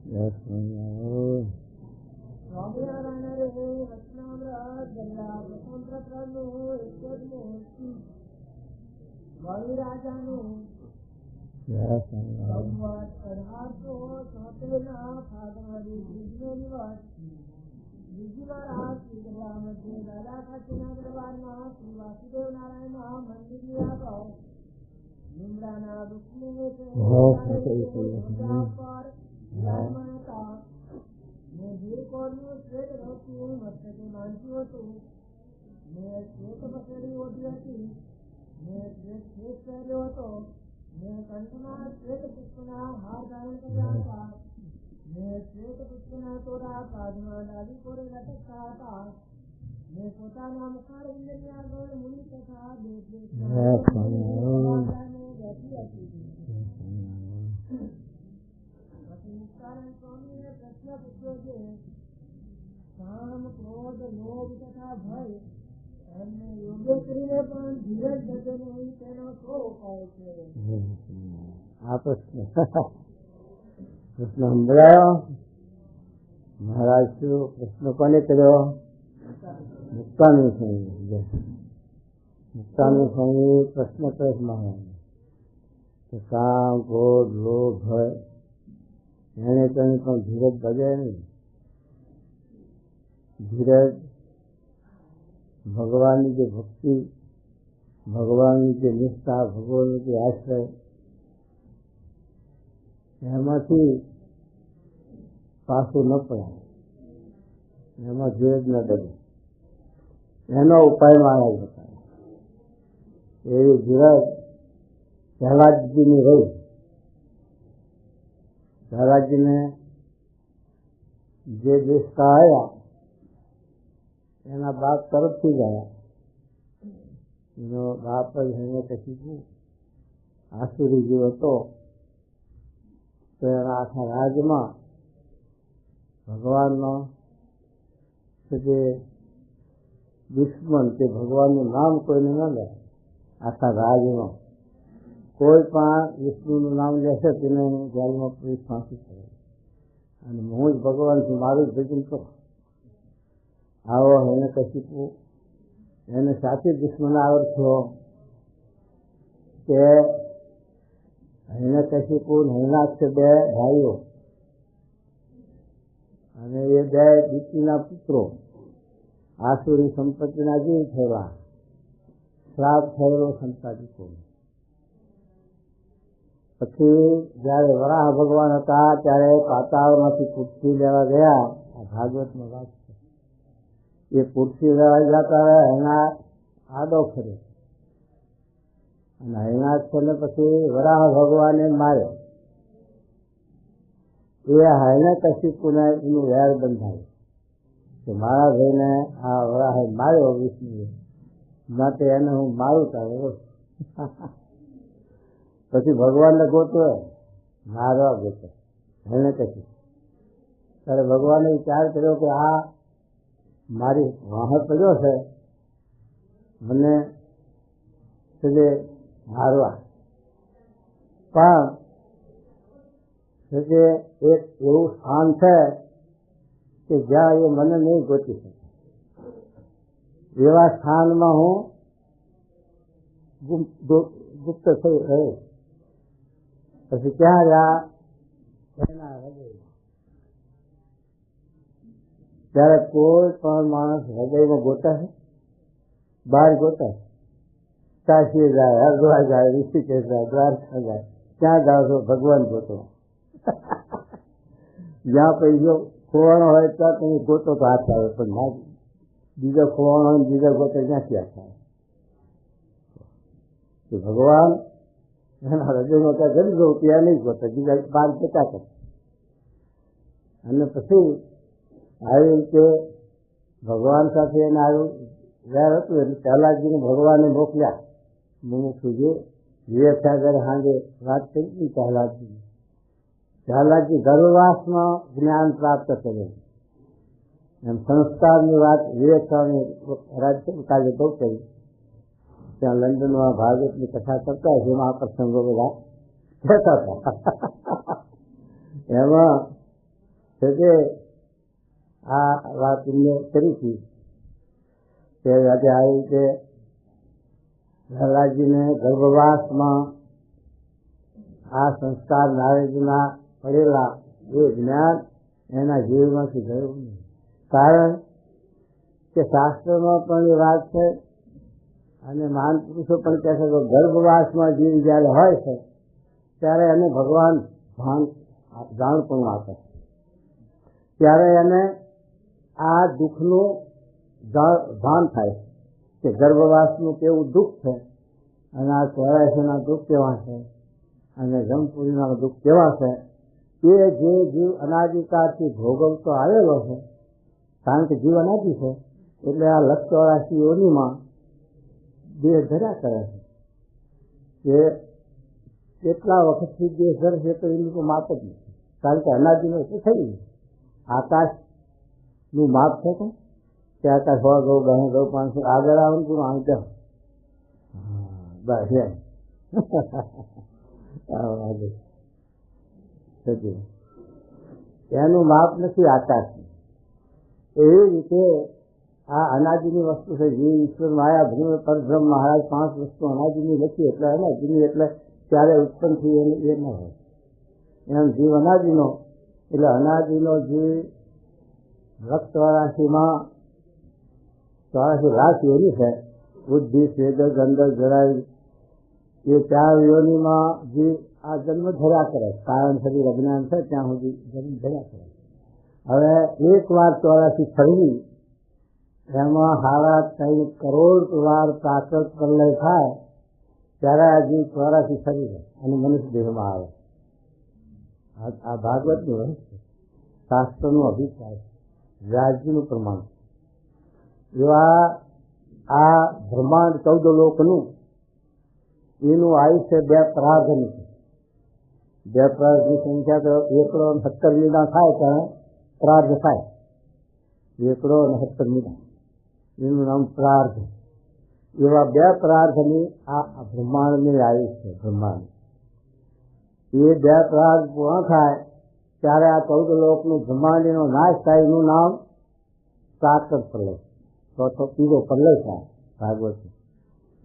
સ્વામિનારાયણ રે વચનામૃત ગલ્લા પ્રથમ પ્રકરણનું 21મું બલિરાજાનું સંવત 1876 ફાગણવદી ત્રીજને દિવસ બીજી વાર આ શ્રી દરબાર મધ્ય દાદા કાશીના દરબારમાં શ્રી વાસુદેવ નારાયણ મંદિરની આગળ લીમડાના વૃક્ષની નીચે મેં ભીરકોળનું શ્વેત ધોતિયું મસ્તકે બાંધ્યું હતું. મેં શ્વેત પસેડી ઓઢી હતી. મેં શ્વેત ખેસ પહેર્યો હતો. મેં કંઠમાં શ્વેત પુષ્પના હાર ધારણ કર્યા હતા. મેં શ્વેત પુષ્પના તોરા કાંધમાં ડાબી કોરે લટકતા હતા. મેં પોતાના મુખારવિંદની આગળ મુનિ તથા બેઠી હતી. નિષ્કારણ સ્વામીએ પ્રશ્ન પૂછ્યો છે, કામ, ક્રોધ, લોભ તથા ભય એમને યોગ્ય કરીને પણ ધીરજ ધકે નહીં, તેનો શો ઉપાય છે? આ પ્રશ્ન સંભળાયો મહારાજ? શું પ્રશ્ન કોને કર્યો? મુક્તાનંદ સ્વામી. મુક્તાનંદ સ્વામી પ્રશ્ન કરે મહારાજ કે કામ, ક્રોધ, લોભ, ભય એને કઈ પણ ધીરજ ભજે નહીં. ધીરજ ભગવાનની જે ભક્તિ, ભગવાનની જે નિષ્ઠા, ભગવાનની જે આશ્રય, એમાંથી પાછું ન પડાય, એમાં ધીરજ ન ડગે. એનો ઉપાય મહારાજ બતાવે. એવી ધીરજ પ્રહલાદજીની રહી. પ્રહલાદજીને જે દેશતા આવ્યા એના બાપ તરફથી જ આવ્યા. એનો બાપ જ એને કશી આસુરી જે હતો, તો એના આખા રાજમાં ભગવાનનો જે દુશ્મન, તે ભગવાનનું નામ કોઈને ન લે. આખા રાજમાં કોઈ પણ વિષ્ણુનું નામ લેશે તેને જેલમાં પોલીસ ફાંસી કરે, અને હું જ ભગવાન છું, મારું જ ભજન કરો. આવો એને કશી એને સાચી દુશ્મન આવડ્યો કે એને કશી હૈનાક છે, બે ભાઈઓ, અને એ બે દીકરીના પુત્રો આસુરી સંપત્તિના જીવ થયેલા, શ્રાપ થયેલો સંતાદિકો. પછી જયારે વરાહ ભગવાન હતા ત્યારે પાતાળમાંથી પુરથી લેવા ગયા. આ ભાગવતમાં વાત છે. એ પુરથી લેવા જતા એના આડો ફરે, અને હૈનાક્ષને પછી વરાહ ભગવાને માર્યો. એ હાઈને કશિપુને એનું વેર બંધાયું કે મારા ભાઈને આ વરાહે માર્યો વિષ્ણુએ, માટે એને હું મારું તારે. પછી ભગવાનને ગોતો, મારવા ગોતો એને કશી. ત્યારે ભગવાને વિચાર કર્યો કે આ મારી વાહ પડ્યો છે, મને સુધી મારવા, પણ એક એવું સ્થાન છે કે જ્યાં એ મને નહીં ગોતી શકે. એવા સ્થાનમાં હું ગુપ્ત થઈ રહ્યો. પછી ક્યાં રહ્યા? એના હૃદયમાં. ત્યારે કોઈ પણ માણસ હૃદયમાં ગોતા છે, બહાર ગોતા છે. કાશી જાય, હરદ્વાર જાય, ઋષિકેશ જાય, દ્વારકા જાય, ક્યાં જાઓ છો? ભગવાન ગોતો. જ્યાં પૈસો ખોવાનો હોય ત્યાં તમે ગોતો તો હાથ આવે, પણ ના બીજો ખોવાનો હોય બીજો ગોતો ક્યાંથી હાથ આવે? ભગવાન એના હૃદયમાં ત્યાં ગરી ગયું, ત્યાં નહીં ગોતો, બીજા બાર જતા કરે. અને પછી આવી રીતે ભગવાન સાથે એને આવ્યું વેર હતું. એટલે પ્રહલાદજીને ભગવાને મોકલ્યા. મુમુક્ષુજી વિવેક સાગર સાંજે વાત કરી હતી પ્રહલાદજી. પ્રહલાદજી ગર્ભવાસમાં જ્ઞાન પ્રાપ્ત કર્યું. એમ સંસ્કારની વાત વિવેક સ્વામી કાલે બહુ કરી. ત્યાં લંડનમાં ભાગવતની કથા કરતા હોય, જેમાં આ પ્રસંગો બધા કહેતા હતા. એમાં છે કે આ વાત એમને કરી હતી કે આજે આવી રીતે લાલાજીને ગર્ભવાસમાં આ સંસ્કાર નારદના પડેલા એ જ્ઞાન એના જીવમાંથી ગયું નહીં. કારણ કે શાસ્ત્રમાં પણ એ વાત છે અને મહાન પુરુષો પણ કહે છે કે ગર્ભવાસમાં જીવ જ્યારે હોય છે ત્યારે એને ભગવાન જાણ પણ આપે ત્યારે એને આ દુઃખનું ભાન થાય કે ગર્ભવાસનું કેવું દુઃખ છે અને આ 84ના દુઃખ કેવા છે અને જમપુરીના દુઃખ કેવા છે. એ જે જીવ અનાદિકાળથી ભોગવતો આવેલો છે, કારણ કે જીવ અનાદિ છે એટલે આ 184 યોનિમાં દેહ ધર્યા કરે છે. એ કેટલા વખતથી દેહ ધરશે તો એનું તો માપ જ નથી, કારણ કે અનાદિનો શું થઈ ગયું. આકાશનું માપ છે કે આકાશ 100 ગૌ 10 ગૌ 500 આગળ આવે ને આમ કહો બસ એનું માપ નથી આકાશનું. એવી રીતે આ અનાદિની વસ્તુ છે. જીવ ઈશ્વર માયા ભ્રમ પરબ્રહ્મ મહારાજ 5 વસ્તુ અનાદિની લખી એટલે અનાદિની એટલે ત્યારે ઉત્પન્ન થઈ એ ન હોય. એમ જીવ અનાદિનો એટલે અનાદિનો જીવ 84 લાખ યોની છે. બુદ્ધિ સ્વેદ ગંધર જરાય એ 4 યોનીમાં જીવ આ જન્મ ધર્યા કરે. કારણ શરીર અજ્ઞાન છે ત્યાં સુધી જન્મ ધર્યા કરે. હવે એકવાર 84 ફરવી એમાં 3.5 કરોડ વાર પ્રાકૃત પ્રલય થાય ત્યારે આ જીવ 84 ફરી જાય અને મનુષ્ય દેહમાં આવે. આ ભાગવતનું રહસ્ય, શાસ્ત્રનું અભિપ્રાય, રાજ્યનું પ્રમાણ. એવા આ બ્રહ્માંડ 14 લોકનું એનું આયુષ્ય 2 પ્રાર્ધનું છે. 2 પ્રાર્ધની સંખ્યા તો 117 મીડા થાય ત્યારે પ્રાર્ધ થાય. 117 મીડા એનું નામ પ્રાર્ધ. એવા 2 પ્રાર્ધની આ બ્રહ્માંડની આયુષ્ય બ્રહ્માંડ. એ 2 પ્રાર્ધ પૂર્ણ થાય ત્યારે આ 14 લોકનું બ્રહ્માંડીનો નાશ થાય. એનું નામ પ્રાકૃત પ્રલય. ચોથો ત્રીજો પ્રલય થાય ભાગવત.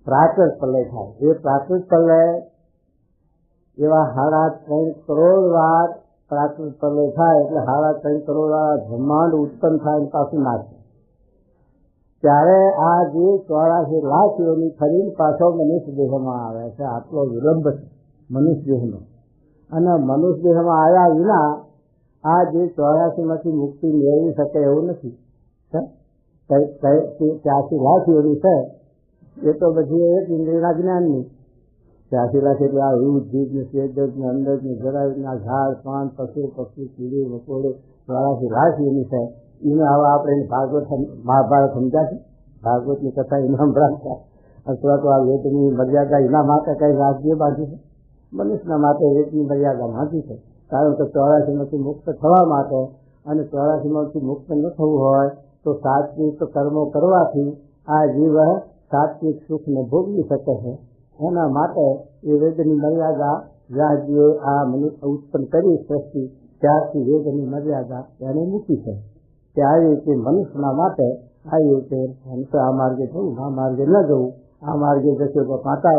પ્રાકૃત પ્રલય થાય. એ પ્રાકૃત પ્રલય એવા 3.5 કરોડ વાર પ્રાકૃત પ્રલય થાય એટલે 3.5 કરોડ વાર બ્રહ્માંડ ઉત્પન્ન થાય અને પાછું નાશ થાય. ત્યારે આ જે 84 લાખ યોની ફરીને પાછો મનુષ્ય દેહમાં આવે છે. આટલો વિલંબ છે મનુષ્ય દેહનો. અને મનુષ્ય દેહમાં આવ્યા વિના આ જે 84માંથી મુક્તિ મેળવી શકે એવું નથી. 84 લાખ યોની છે એ તો પછી એક ઇન્દ્રિયના જ્ઞાનની. 84 લાખ એટલે આ રૂપ જીભ સ્વેદ અંદર જરાના ઝાડ પાન પશુ પક્ષી કીડી મકોડે 84 લાખ યોની છે. એને હવે આપણે ભાગવત મહાભારત સમજાશે. ભાગવતની કથા એને સંભળાવતા અથવા તો આ વેદની મર્યાદા એના માટે કઈ રાજ્ય બાંધી છે. મનુષ્યના માટે વેદની મર્યાદા બાંધી છે. કારણ કે 84માંથી મુક્ત થવા માટે અને 84માંથી મુક્ત ન થવું હોય તો સાત્વિક કર્મો કરવાથી આ જીવ સાત્વિક સુખને ભોગવી શકે છે. એના માટે એ વેદની મર્યાદા રાજ્યોએ આ મનુષ્ય ઉત્પન્ન કરી સૃષ્ટિ ત્યારથી વેદની મર્યાદા એને મૂકી છે. ત્યારે તે મનુષ્યના માટે આવી રીતે મનુષ્ય આ માર્ગે જવું, આ માર્ગે ન જવું. આ માર્ગે જશો તો કાંટા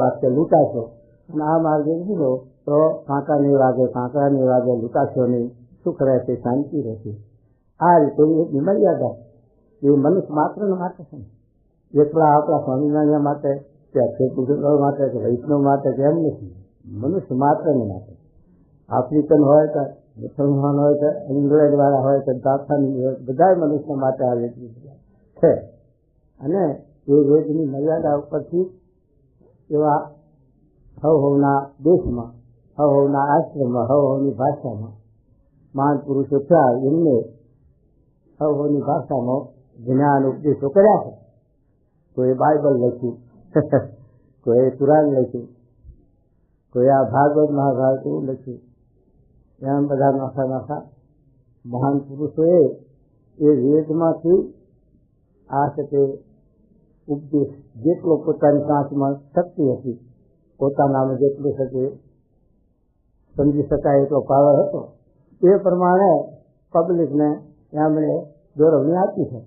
વાગશે લૂંટાશો, અને આ માર્ગે જશો તો કાંટા નહીં વાગે લૂંટાશો નહીં. સુખ રહેશે, શાંતિ રહેશે. આ રીતે એક મર્યાદા એ મનુષ્ય માત્રના માટે છે. એકલા આપણા સ્વામિનારાયણ માટે કે અક્ષય પુરુષો માટે કે વૈષ્ણવ માટે કે એમ નથી. મનુષ્ય માત્રને માટે. આફ્રિકન હોય કે મુસલમાન હોય કે ઇંગ્લેન્ડ વાળા હોય કે જાપાની હોય, બધા મનુષ્ય માટે આ વેદની છે. અને એ વેદની મર્યાદા ઉપરથી એવા હવના દેશમાં, હવના આશ્રમમાં, હવની ભાષામાં મહાન પુરુષો થયા. એમને હવની ભાષામાં જ્ઞાન ઉપદેશો કર્યા છે. કોઈ બાઇબલ લખ્યું, કોઈ પુરાણ લખ્યું, કોઈ આ ભાગવત મહાભારત એવું લખ્યું. એમ બધા નાખા મહાન પુરુષોએ એ વેદમાંથી આ સાથે ઉપદેશ જેટલો પોતાની સાંસમાં શક્તિ હતી, પોતાનામાં જેટલું શકે સમજી શકાય એટલો પાવર હતો, એ પ્રમાણે પબ્લિકને એમણે દોરવણી આપી છે.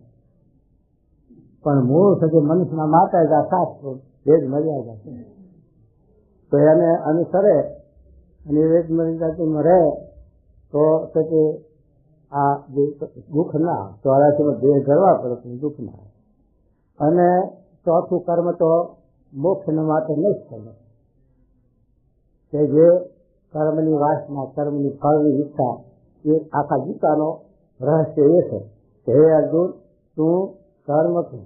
પણ મૂળ છે મનુષ્યના માતા શાસ્ત્રો એ જ મર્યાદા છે. તો એને અનુસરે અને એ જ મર્યાદામાં રહે તો કે આ જે દુઃખ ના 84 દેહ કરવા પડે પણ દુઃખ ના. અને ચોથું કર્મ તો મોક્ષના માટે નહીં કરે કે જે કર્મની વાસના, કર્મની ફળની ઈચ્છા, એ આખા ગીતાનો રહસ્ય એ છે કે હે અર્જુન, તું કર્મ તું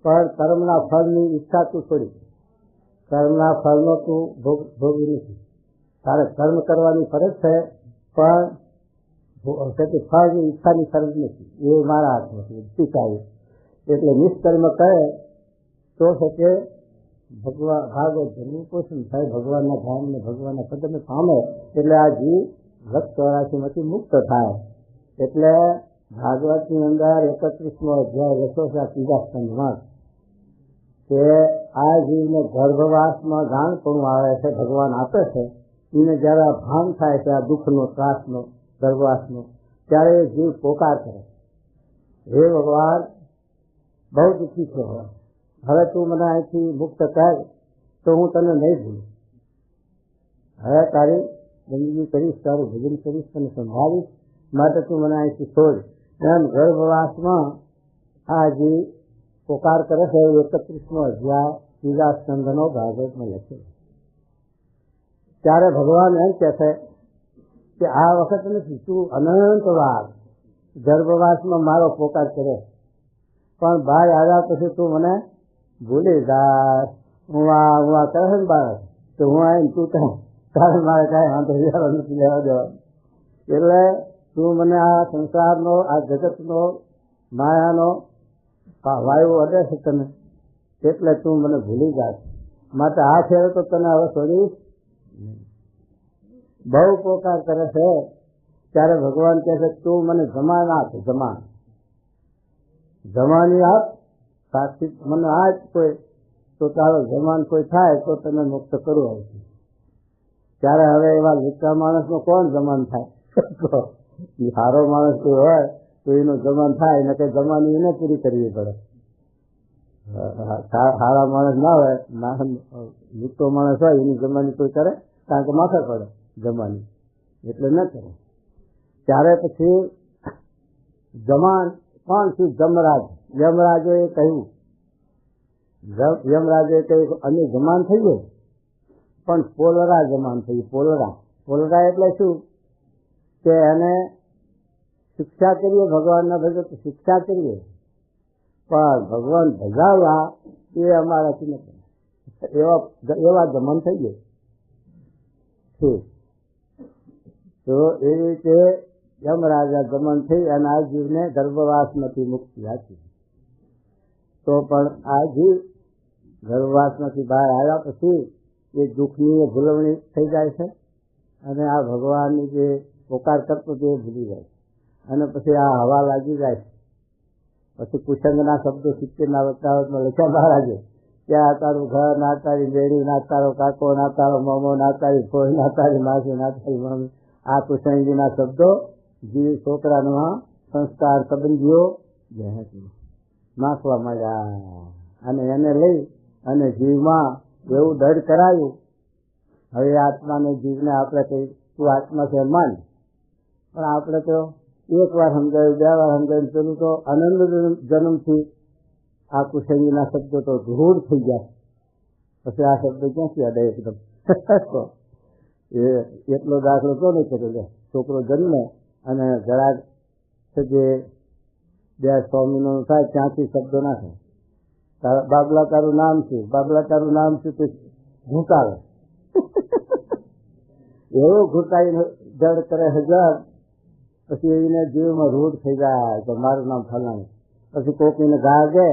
પણ કર્મના ફળની ઈચ્છા તું છોડી. કર્મના ફળનો તું ભોગવી નથી. તારે કર્મ કરવાની ફરજ છે પણ ફળની ઈચ્છાની ફરજ નથી. એ મારા હાથમાં સ્વીકાર્યું. એટલે નિષ્કર્મ કહે તો છે કે ભગવાન ભાગવત ધર્મનું પોષણ થાય, ભગવાનના ધામને ભગવાનના પદને પામે એટલે આ જીવ લક્ષ 84માંથી મુક્ત થાય. એટલે ભાગવતની અંદર 31મો અધ્યાય રસોસા 3જા સ્કંધમાં કે આ જીવને ગર્ભવાસમાં જાણપણું આવે છે, ભગવાન આપે છે. એને જયારે ભાન થાય છે આ દુઃખનો, ત્રાસનો, ગર્ભવાસનો, ત્યારે એ જીવ પોકાર કરે, હે ભગવાન બહુ દુઃખી છે, હવે તું મને અહીંથી મુક્ત કર તો હું તને નહીં ભૂલું. હવે તારી જિંદગી કરીશ, તારું ભજન કરીશ, તને સંભાળીશ, માટે તું મને અહીંથી છોડ. એમ ગર્ભવાસમાં આ જીવ પોકાર કરે છે. 31મો અધ્યાય 3જા સ્કંધનો ભાગવતમાં લખે. ત્યારે ભગવાન એમ કહે છે કે આ વખત નથી, તું અનંત વાર ગર્ભવાસમાં મારો પોકાર કરે, પણ બહાર આવ્યા પછી તું મને ભૂલી જા. હું કરે છે ને બાળક, તો હું આવીને તું તારે મારે કાંઈ વાંધો નથી લેવા દેવા. એટલે તું મને આ સંસારનો, આ જગતનો, માયાનો વાયુ અડે છે તને, એટલે તું મને ભૂલી જા. માટે આ ફેરે તો તને હવે છોડીશ. બહુ પોકાર કરે છે ત્યારે ભગવાન કહે છે તું મને જમાન આપ, જમાની આપ, સાક્ષી મને આપ કોઈ, તો તારો જમાન કોઈ થાય તો તને મુક્ત કરવું આવશે. ત્યારે હવે એવા લીચા માણસનો કોણ જમાન થાય? સારો માણસ કોઈ હોય તો એનું જમાન થાય, ને કઈ જમાની એને પૂરી કરવી પડે. સારા માણસ ના હોય, લીચો માણસ હોય એની જમાની કોઈ કરે, કારણ કે માથે પડે જમાની, એટલે ન કરે. ત્યારે પછી જમાન કોણ શું? જમરાજ. યમરાજોએ કહ્યું, યમરાજે કહ્યું અમે જમાન થઈ ગયું, પણ પોલરા જમાન થઈ. પોલરા એટલે શું કે એને શિક્ષા કરીએ, ભગવાનના ભગત શિક્ષા કરીએ, પણ ભગવાન ભજાવ્યા એ અમારાથી નથી. એવા જમાન થઈ ગયું. તો એ રીતે યમરાજા ગમન થઈ અને આ જીવને ગર્ભવાસમાંથી મુક્તિ આપી. તો પણ આ જીવ ગર્ભવાસમાંથી બહાર આવ્યા પછી એ દુઃખની ભૂલવણી થઈ જાય છે અને આ ભગવાનની જે પોકાર કરતો તે ભૂલી જાય છે. અને પછી આ હવા લાગી જાય છે. પછી કુસંગના શબ્દો 70ના વક્તાવતમાં લખ્યા મહારાજે કે આ તારું ઘર, ના તારી બેડી, ના તારો કાકો, ના તારો મામો, ના તારી ફોઈ, ના તારી માસી, ના તારી મમ્મી. આ કુસંગીના શબ્દો જીવ છોકરાના સંસ્કાર સંબંધીઓ નાખવા માંડ્યા અને એને લઈ અને જીવમાં એવું દઢ કરાયું. હવે આત્માને જીવને આપણે કઈ તું આત્મા છે માન, પણ આપણે તો એક વાર સમજાયું, 2 વાર સમજાયું, પેલું તો આનંદ જન્મથી આ કુસંગીના શબ્દો તો ધૂળ થઈ ગયા. પછી આ શબ્દો ક્યાંથી અડે એકદમ. એ એટલો દાખલો તો નહીં કર્યો. છોકરો જન્મે અને જરાક જે 2 મહિનાનું થાય ત્યાંથી શબ્દો નાખે. બાબલા તારું નામ શું? બાબલા તારું નામ શું? તે ઘૂંટાવે. એવું ઘૂંટાઈને જડ કરે 1000. પછી એને જીવમાં રૂઢ થઈ જાય કે મારું નામ ફલાણું. પછી કોક એને ગાળે,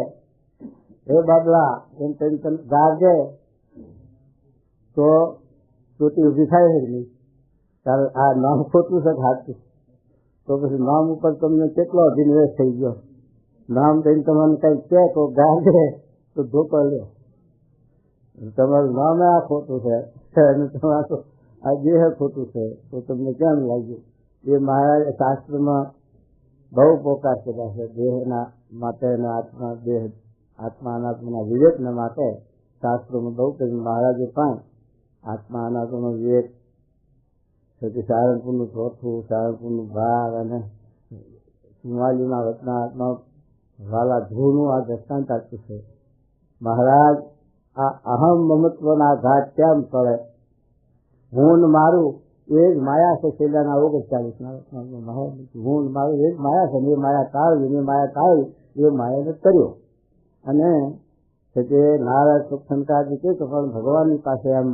હે બાબલા એમ ટેન્શન ગાળે તો ચોટી ઊભી થાય છે નહીં. તારે આ નામ ખોટું છે હાથું, તો પછી નામ ઉપર તમને કેટલો અભિનિવેશ થઈ ગયો. નામ દઈને તમને કંઈક કહે તો ગાળે તો ધોકો લે. તમારું નામ આ ખોટું છે અને તમારું આ દેહ ખોટું છે તો તમને કેમ લાગ્યું? એ મહારાજ શાસ્ત્રમાં બહુ પોકાર કર્યા છે. દેહના માટે અને આત્મા અનાત્માના વિવેકના માટે શાસ્ત્રોમાં બહુ કર્યું. મહારાજે પણ આત્મા અનાત્માનો વિવેક પછી સારંગપુરનું ચોથું, સારંગપુરનું 12 અને સુમાલીના વચનાત્મા વાલા ધ્રુવનું આ દ્રષ્ટાંત આપ્યું છે. મહારાજ આ અહમ મમત્વના ઘાટ કેમ પડે? હું ને મારું એ જ માયા છે. છેલ્લાના 39 મહારાજ હું ને મારું એ જ માયા છે. એ માયા તાળવી એ માયાને કર્યો. અને તે નારદ સુખસંકારજી કહે પણ ભગવાનની પાસે એમ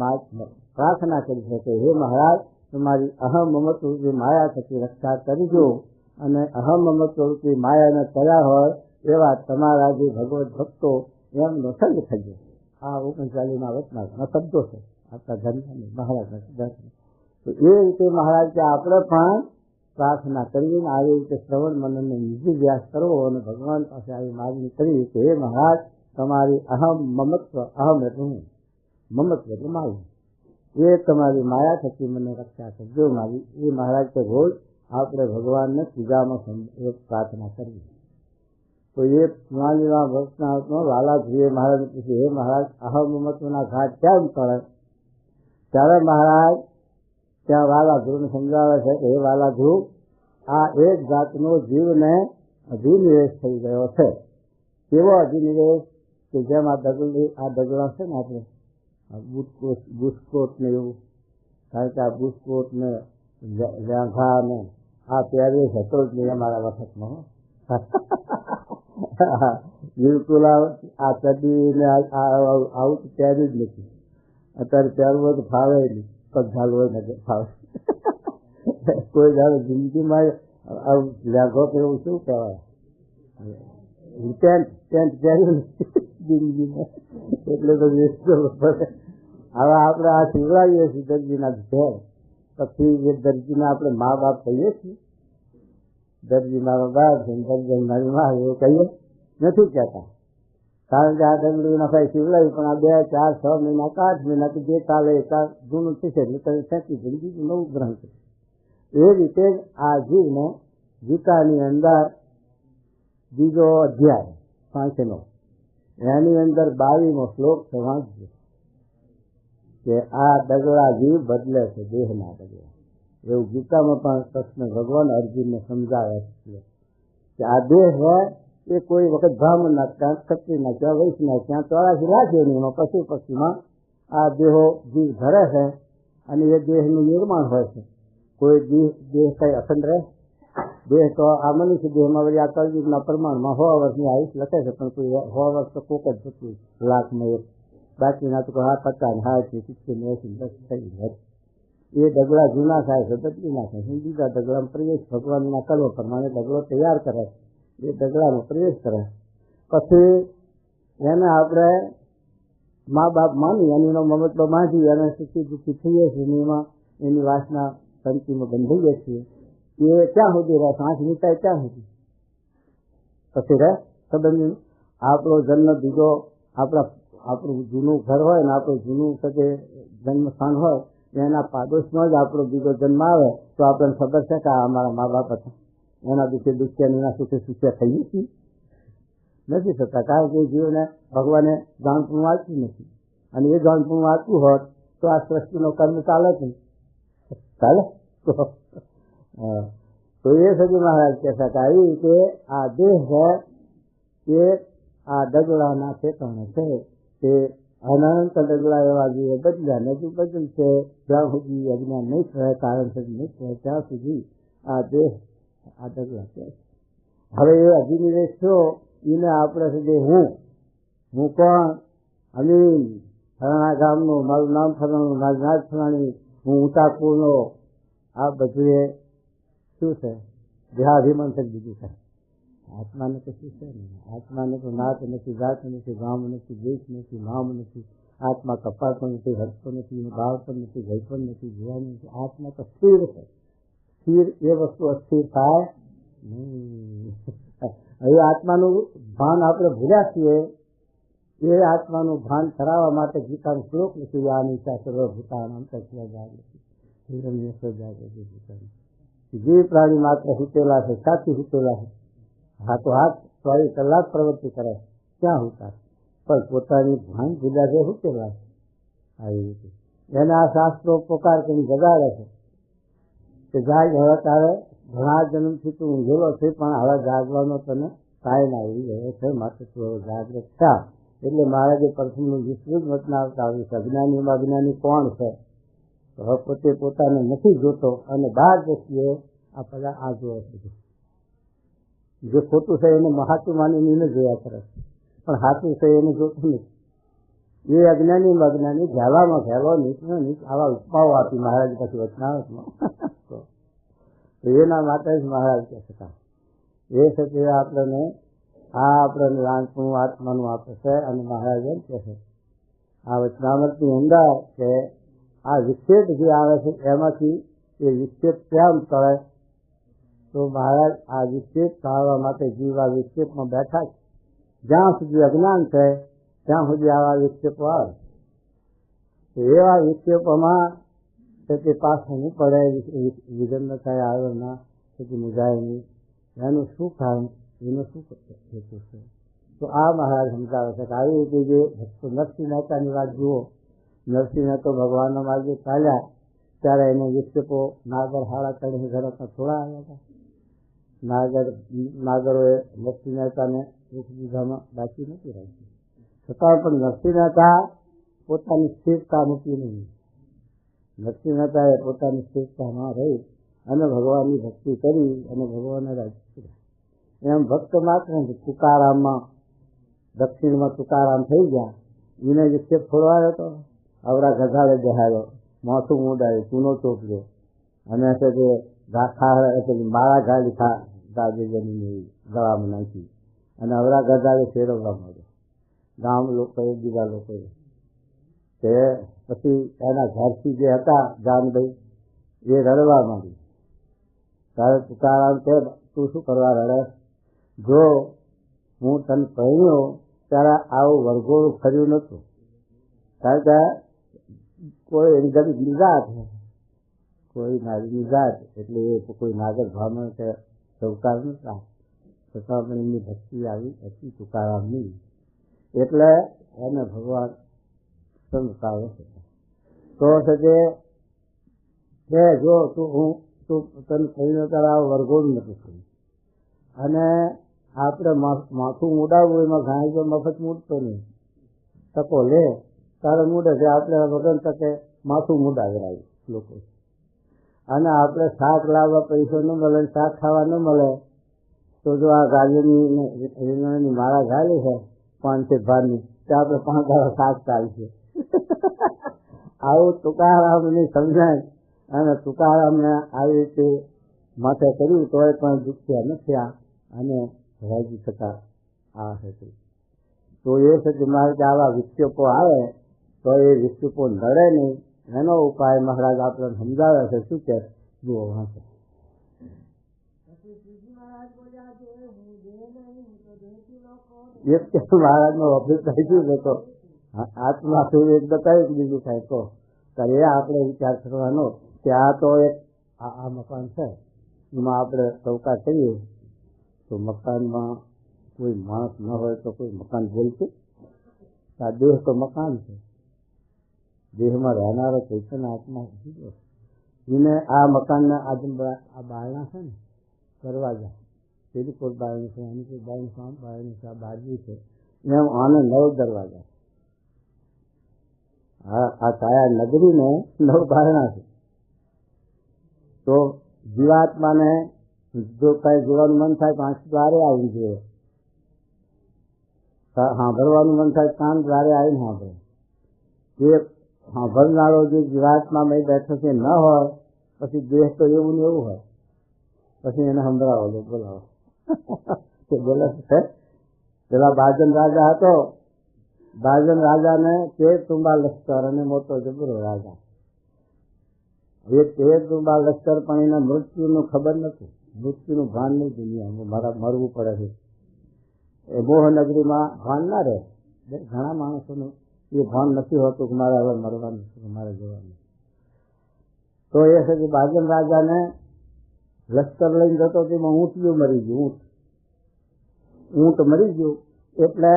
પ્રાર્થના કરી શકે, હે મહારાજ તમારી અહમ મમત્વ રૂપી માયા થકી રક્ષા કરજો, અને અહમ મમત્વ રૂપી માયાને કર્યા હોય એવા તમારા જે ભગવત ભક્તો એમનો સંગ થજો. આ 39ના વચના શબ્દો છે આપણા ધર્મ મહારાજના. તો એ રીતે મહારાજ કે આપણે પણ પ્રાર્થના કરવી, આવી રીતે શ્રવણ મનનને નિધિવ્યાસ કરવો અને ભગવાન પાસે આવી માગણી કરવી કે હે મહારાજ તમારી અહમ મમત્વ, અહમ એટલે હું, મમત્વ એટલે મારું, એ તમારી માયા થકી મને રક્ષા કરજો મારી. એ મહારાજ કે રોજ આપણે ભગવાનને પૂજામાં પ્રાર્થના કરવી. તો એ માનવીના ભક્તના વાલા ધ્રુવે મહારાજને પૂછ્યું, હે મહારાજ અહમ મમત્વના ઘાટ કેમ પડે? ત્યારે મહારાજ ત્યાં વાલા ધ્રુવને સમજાવે છે કે હે વાલા ધ્રુવ, આ એક જાતનો જીવને અધિનિવેશ થઈ ગયો છે. કેવો અધિનિવેશ? કે જેમ આ દગડા છે ને આપણે બુસ્કોટ ને એવું, કારણ કે આ બુસ્કોટ ને લેંઘા ને આ પહેરવેશ હતો જ નહીં અમારા વખતમાં. બિલકુલ આ ચડી ને આવું પહેર્યું જ નથી. અત્યારે પહેરવું તો ફાવે નહીં, પગઝાલ હોય ને ફાવે. કોઈ જાણે જિંદગીમાં લેંઘો પહેરવું શું કહેવાય? પેન્ટ પહેર્યું જિંદગીમાં એટલે તો હવે આપણે આ શીવડાવીએ છીએ દરજીના ઘેર, પછી એ દરજીના આપણે મા બાપ કહીએ છીએ. દરજી મારો બાપ છે, દરજી મારી મા, એવું કહીએ નથી કહેતા. કારણ કે આ દરજીના ભાઈ શીવડાવી પણ આ 2, 4, 6 મહિના 8 મહિના કે જે ચાલે જૂનું થશે એટલે ફેંકી દે, બીજું નવું ગ્રહણ કરે. એ રીતે જ આ જીવને ગીતાની અંદર બીજો અધ્યાય 5નો એની અંદર 22મો શ્લોક છે, વાંચજો કે આ દગડા જીવ બદલે છે દેહના દગડા. એવું ગીતામાં પણ કૃષ્ણ ભગવાન અર્જુનને સમજાવે છે કે આ દેહ હોય એ કોઈ વખત બ્રાહ્મણના ત્યાં, ક્ષત્રિયના ત્યાં, વૈષ્ણવના ત્યાં 84 રાખે નહીં. એમાં પશુ પક્ષીમાં આ દેહો જીવ ધરે છે અને એ દેહનું નિર્માણ હોય છે. કોઈ દેહ કઈ અખંડ રહે? દેહ તો આ મનુષ્ય દેહમાં વળી આ કલયુગના પ્રમાણમાં 100 વર્ષની આયુષ લખે છે, પણ કોઈ 100 વર્ષ તો કોક જ થતું લાખમાં એક, બાકીના તો 50, 60, 70, 80 થઈ જાય. એ દગડા જૂના થાય છે, બદલી નાખે છે, બીજા દગડામાં પ્રવેશ ભગવાનના કર્મ પ્રમાણે દગડો તૈયાર કરે, એ દગડામાં પ્રવેશ કરે. પછી એને આપણે મા બાપ માની અને એનો મમત્વ બાંધી અને સુખી દુઃખી થઈએ છીએ, એમાં એની વાસના સંતિમાં બંધાઈએ છીએ. એ ક્યાં સુધી રહે? 5 મિનિટ ક્યાં સુધી પછી રહે? ખબર નહીં. આપણો જન્મ બીજો, આપણું જૂનું ઘર હોય ને આપણું જૂનું કે જન્મ સ્થાન હોય એના પાડોશમાં જ આપણો બીજો જન્મ આવે તો આપણને ખબર છે કે આ અમારા મા બાપ હતા, એના દુઃખે દુખ્યા, એના સુખે સુખ્યા થઈએ છીએ? નથી થતા. કારણ કે જીવને ભગવાને જાણપણું આપ્યું નથી, અને એ જાણપણું આપ્યું હોત તો આ સૃષ્ટિનો કર્મ ચાલે જ નહીં. ચાલે તો એ સજી મહારાજ કહેતા કે આવી રીતે આ દેહ છે એ આ દગડાના ઠેકાણે છે. તે અનંત દગડા એવા જે બદલ્યા નથી બદલશે જ્યાં સુધી અજ્ઞાન નહીં થાય, કારણ નહીં થાય ત્યાં સુધી આ દેહ આ દગડા છે. હવે એ અધિનિવેશ થયો એને આપણે સુધી હું કોણ? અમીન ફલાણા ગામનો, મારું નામ ફલાણું, મારી નાત ફલાણી, હું ઊંચાપુરનો. આ બધું એ શું છે? દેહાભિમાન થઈ દીધું છે. આત્માને તો શું છે ને? આત્માને તો નાત નથી, જાત નથી, ગામ નથી, દેશ નથી, નામ નથી. આત્મા કપાળ પણ નથી, હટતો નથી, ભાવ પણ નથી, ભય પણ નથી, જીવાનું નથી. આત્મા તો સ્થિર છે. સ્થિર એ વસ્તુ અસ્થિર થાય નહીં. હવે આત્માનું ભાન આપણે ભૂલ્યા છીએ. એ આત્માનું ભાન કરાવવા માટે ગીતાનો શ્લોક લખ્યું, આ નિશા સર્વભૂતાનામ તસ્યા જાગૃતિ. જીવ પ્રાણી માત્ર સૂતેલા છે, સાથી સૂતેલા છે, હાથો હાથ 24 કલાક પ્રવૃત્તિ કરે, ક્યાં હુતા? પણ પોતાની ભાન જુદા છે, સૂતેલા છે. આવી રીતે એને આ શાસ્ત્રો પોકાર કરી જગાડે છે કે જાગ, હવે તારે ઘણા જન્મથી તું ઊંઘેલો છે, પણ હવે જાગવાનો તને ટાઈમ આવી ગયો છે, માટે તું હવે જાગૃત થા. એટલે મહારાજે પરસુનું વિસ્તૃત વચન આવતા આવ્યું છે, અજ્ઞાનીમાં અજ્ઞાની કોણ છે? તો હવે પોતે પોતાને નથી જોતો અને બહાર દ્રષ્ટિએ આ બધા આ જોવા છે. જે ખોટું છે એને મહાતું માનીને જોયા કરે, પણ સાચું છે એને જોતું નથી. એ અજ્ઞાનીમાં અજ્ઞાની ઘેલામાં ઘેલો નીચ આવા ઉપમાઓ આપી મહારાજ પછી વચનાવતમાં. તો એના માટે જ મહારાજ કહે છે એ છે કે આપણને લાંચનું આત્માનું આપે છે. અને મહારાજ એમ કહે છે આ વચનામૃતની અંદર કે આ વિક્ષેપ જે આવે છે એમાંથી એ વિક્ષેપ કેમ કરે? તો મહારાજ આ વિક્ષેપ ટાળવા માટે જીવ આ વિક્ષેપમાં બેઠા છે. જ્યાં સુધી અજ્ઞાન છે ત્યાં સુધી આવા વિક્ષેપો આવે. એવા વિક્ષેપોમાં તે પાછું નહીં પડે, વિઘન ન થાય, આગળ ના તેથી મુજાય નહીં. એનું શું કારણ, એનું શું હેતુ છે? તો આ મહારાજ સમજાવે છે કે આવી રીતે જે નરસિંહ મહેતાની વાત જુઓ. નરસિંહ મહેતો ભગવાનના માર્ગે ચાલ્યા ત્યારે એને વિક્ષેપો નાગર હાડા ચડીને ઘરમાં થોડા આવ્યા હતા. નાગરોએ નરસિંહ મહેતાને એક બીજામાં બાકી નથી રાખી. છતાં પણ નરસિંહ મહેતા પોતાની સ્થિરતા મૂકી નહીં. નરસિંહ મહેતાએ પોતાની સ્થિરતામાં રહી અને ભગવાનની ભક્તિ કરી અને ભગવાનને રાજી કર્યા. એમ ભક્ત માત્ર તુકારામમાં દક્ષિણમાં તુકારામ થઈ ગયા. એને વિક્ષેપ છોડવાયો હતો. અવરા ગધાડે બેહાડ્યો, માથું મુડાયું, ચૂનો ચોપડ્યો અને તે માળા ગાડી દાદીની ગળામાં નાખી અને અવરા ગધાડે ફેરવવા માંડ્યો. ગામ લોકોએ, બીજા લોકોએ તે પછી એના ઘરથી જે હતા જાનભાઈ એ રડવા માંડી. તારે તુકારામ કે તું શું કરવા રડે? જો હું તને કહ્યું ત્યારે આવું વરઘોડું ફર્યું નહોતું. કારણ કે કોઈ નિજાત, કોઈ નિજાત એટલે એ કોઈ નાગર બ્રાહ્મણ કે સૌકાર નતા, છતાં પણ એમની ભક્તિ આવી હતી તુકારામની. એટલે એને ભગવાન સમજાવે છે. તો છે કે જો તું તને કહ્યું ત્યારે આવું વરઘોડું નથી થયું. અને આપણે માથું મૂડાવવું એમાં ઘાણી જો મફત મૂડતો નહીં. તકો લે તારે મૂડે છે, આપણે વગર તકે માથું મૂડાવરાય લોકો. અને આપણે શાક લાવવા પૈસો ન મળે, શાક ખાવા ન મળે તો જો આ ગાડીની માળા ગાડી છે 500 ભારની, તો આપણે 5 દાડા શાક ચાલશે. આવું તુકારામની સમજાય. અને તુકારામને આવી રીતે માથે કર્યું તોય પણ દુખ્યા નથી અને રાજી થતા આ હતી. તો એ છે કે મારે કે આવા વિક્ષેપો આવે તો એ વિક્ષેપો લડે નહીં. એનો ઉપાય મહારાજ આપણને સમજાવે છે. શું કે જુઓ વાંચો. મહારાજનો ઓફિસ થઈ ગયું હતો આત્મા એક બતાવ્યું બીજું થાય તો એ આપણે વિચાર કરવાનો કે આ તો એક આ મકાન છે, એમાં આપણે ચૌકા કરીએ તો મકાનમાં કોઈ માણસ ન હોય તો કોઈ મકાન બોલશે? આ દેહ તો મકાન છે. દેહમાં રહેનારો ચૈતન્ય આત્મા જુદો. એને આ મકાનના આ બારણા છે ને, દરવાજા, પેલી કોઈ બારણી છે, આની કોઈ બારણી છે, આ બાજુ છે, એમ આને 9 દરવાજા. આ કાયા નગરીને 9 બારણા છે. તો જીવાત્માને જો કઈ જોવાનું મન થાય 5 દ્વારે આવીને જોઈએ, સાંભળવાનું મન થાય કાન દ્વારે આવીને સાંભળે. જે સાંભળનારો જે જીવાત્મામાં બેઠો છે ન હોય પછી દેહ તો એવું ને એવું હોય, પછી એને સંભળાવો બોલાવો બોલે છે. પેલા બાજન રાજા હતો. બાજન રાજાને 13 તુંબા લશ્કર અને મોટો જબરો રાજા. એ 13 તુંબા લશ્કર પણ એને મૃત્યુનું ખબર નથી, મૃત્યુનું ભાન નહીં. દુનિયામાં મારા મરવું પડે છે એ મોહનગરીમાં ભાન ના રહે. ઘણા માણસોનું એ ભાન નથી હોતું કે મારે હવે મરવાનું છે, મારે જવાનું. તો એ છે કે બાજન રાજાને લશ્કર લઈને જતો તેમાં ઊંટિયું મરી ગયું. ઊંટ મરી ગયું એટલે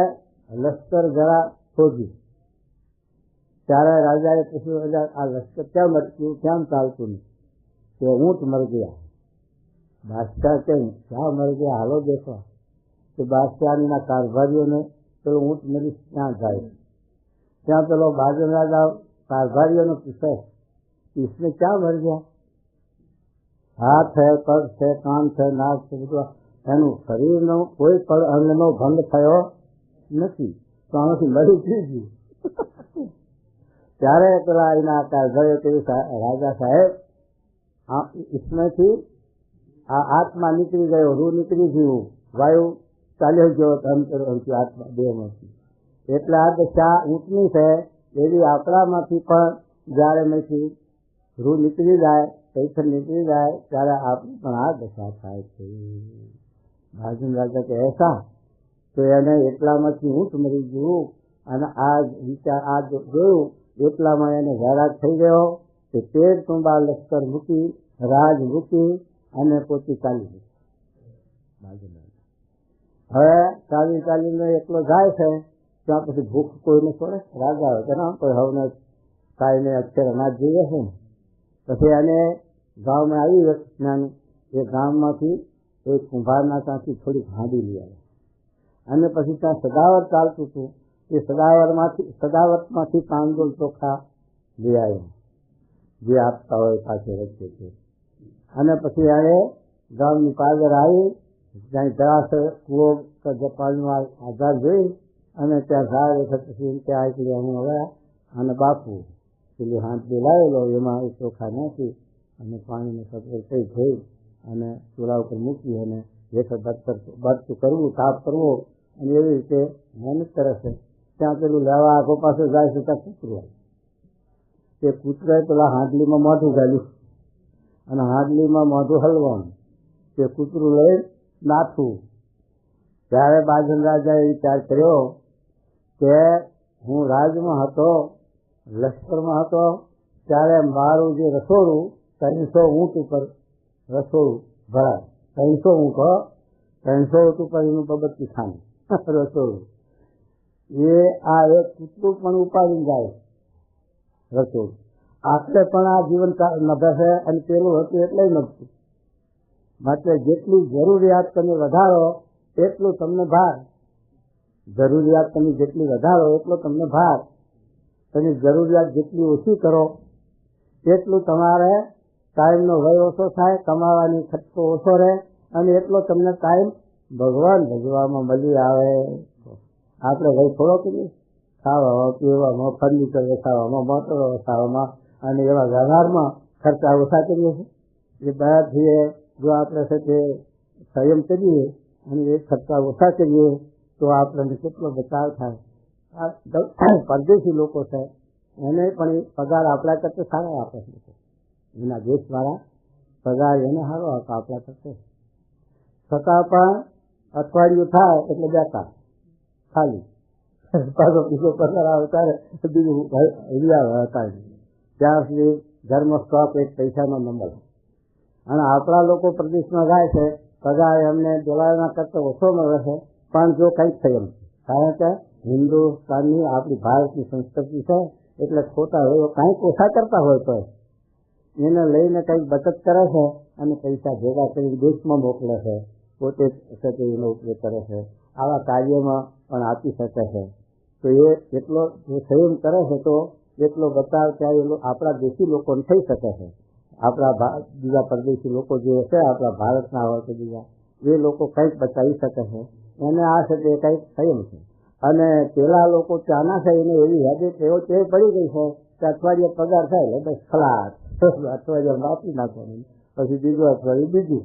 લશ્કર જરા શોધ્યું. ત્યારે રાજાએ પૂછ્યું, આ લશ્કર ક્યાં મરતું, કેમ ચાલતું નહીં? કે ઊંટ મરી ગયા. બાદશાહ કેમ, ક્યાં મરી ગયા, હાલો દેખવા. કે બાદશાહના કારભારીઓને પેલો ઊંટ મરી ક્યાં જાય? ત્યાં પેલો બાજન રાજા કારભારીઓને પૂછે, इसने क्या मर गया? હાથ છે, પગ છે, કાન છે, નાક છે, બધું એનું શરીરનો કોઈ પણ અંગનો ભંગ થયો નથી, તો આમાંથી મરી ગયું. ત્યારે પેલા એના કારભારીઓ કહ્યું, રાજા સાહેબ, इसमेंથી આ આત્મા નીકળી ગયો, રૂ નીકળી ગયું, વાયુ ચાલ્યો ગયો આત્મા દેહમાંથી. એટલે આ દશા ઊંટની છે, એવી આપણામાંથી પણ જ્યારે મેથી રૂ નીકળી જાય, પૈસા નીકળી જાય, ત્યારે આપણી પણ આ દશા થાય છે. ભાજન રાજા કે એસા, તો એને એટલામાંથી ઊંટ મરી ગયું. અને આ વિચાર આ જોયું એટલામાં એને વૈરાગ થઈ ગયો કે 13 ટુંબા લશ્કર મૂકી, રાજ મૂકી અને પોતે ચાલી ગયો. ભાજન રાજા હવે ચાલીને એકલો જાય છે. ત્યાં પછી ભૂખ કોઈને છોડે? રાજા હોય કે ના, કોઈ હવને ખાઈને અક્ષર અનાજ જોઈએ છે ને. પછી એને ગામમાં આવી જ્ઞાન, એ ગામમાંથી એક કુંભારના ત્યાંથી થોડીક હાંડી લઈ આવે. અને પછી ત્યાં સદાવત ચાલતું હતું, એ સદાવતમાંથી તાંદૂળ ચોખા લઈ આવ્યો, જે આપતા હોય પાસે વચ્ચે છે. અને પછી એને ગામની પાદર આવી, ત્યાં જળાશય કૂવો પાણીનો આધાર જોઈ અને ત્યાં ઝાડ વખત પછી ત્યાં આટલી અમે હવે અને બાપુ પેલી હાંડી લાવેલો, એમાં એ ચોખા નાખી અને પાણીને સગવડ થઈ જોઈ અને ચૂલા ઉપર મૂકી અને હેઠળ બરતું કરવું, તાપ કરવો, અને એવી રીતે મહેનત કરે છે. ત્યાં પેલું લેવા આખો પાસે જાય છે, ત્યાં કૂતરું આવે. તે કૂતરાએ પેલા હાંડલીમાં મોઢું ગાલ્યું અને હાંડલીમાં મોઢું હલવાનું, તે કૂતરું લઈ નાથવું. ત્યારે બાજન રાજાએ વિચાર કર્યો કે હું રાજમાં હતો, લશ્કરમાં હતો, ત્યારે મારું જે રસોડું 300 ઊંટ ઉપર રસોડું ભરાય. 300 ઊંટ 300 ઊંટ ઉપર એનું બબરથી ખાનું રસોડું. એ આ એક કૂતરું પણ ઉપાડીને જાય રસોડું. આટલે પણ આ જીવન નભે છે અને પેલું હતું એટલે નભતું. માટે જેટલી જરૂરિયાત તમે વધારો એટલું તમને ભાર. જરૂરિયાત તમે જેટલી વધારો એટલો તમને ભાર. તમે જરૂરિયાત જેટલી ઓછી કરો એટલું તમારે ટાઈમનો વય ઓછો થાય, કમાવાની ખર્ચો ઓછો રહે અને એટલો તમને ટાઈમ ભગવાન ભજવામાં મળી આવે. આપણે વય થોડો કરીએ ખાવામાં, પીવામાં, ફર્નિચર વસાવવામાં, મોટરો વસાવવામાં અને એવા વ્યવહારમાં ખર્ચા ઓછા કરીએ છીએ. એ બધાથી જો આપણે સાથે સંયમ કરીએ અને એ ખર્ચા ઓછા કરીએ તો આપણને કેટલો બચાવ થાય. આ પરદેશી લોકો છે એને પણ પગાર આપણા કરતા સારા આપે છે. એના દેશવાળા પગાર એને સારો આપે આપણા કરતા. છતાં પણ અઠવાડિયું થાય એટલે બેકાર ખાલી પાછો બીજો પગાર આવે ત્યારે બીજું હતા. ત્યાં સુધી ઘરમાં સ્ટોક એક પૈસાનો નંબર. અને આપણા લોકો પ્રદેશમાં જાય છે, પગાર એમને ડોલરના કરતા ઓછો મળે છે, પણ જો કંઈક થયેલ છે. કારણ કે હિન્દુસ્તાનની આપણી ભારતની સંસ્કૃતિ છે એટલે ખોટા હોય કાંઈક ઓછા કરતા હોય તો એને લઈને કંઈક બચત કરે છે અને પૈસા ભેગા કરીને દેશમાં મોકલે છે, પોતે એનો ઉપયોગ કરે છે. આવા કાર્યમાં પણ આપી શકે છે. તો એ એટલો જે સંયમ કરે છે તો એટલો બચાવ ત્યારે આપણા દેશી લોકોને થઈ શકે છે. આપણા બીજા પરદેશી લોકો જે છે આપણા ભારતના હોય કે બીજા, એ લોકો કંઈક બચાવી શકે છે. એને આ છે કે કંઈક સંયમ છે. અને પેલા લોકો ત્યાંના છે એને એવી હેબિટ એવો તે પડી ગઈ છે કે અઠવાડિયે પગાર થાય એટલે બસ ખલાસ, અઠવાડિયા વાપરી નાખવાનું, પછી બીજું અઠવાડિયું બીજું.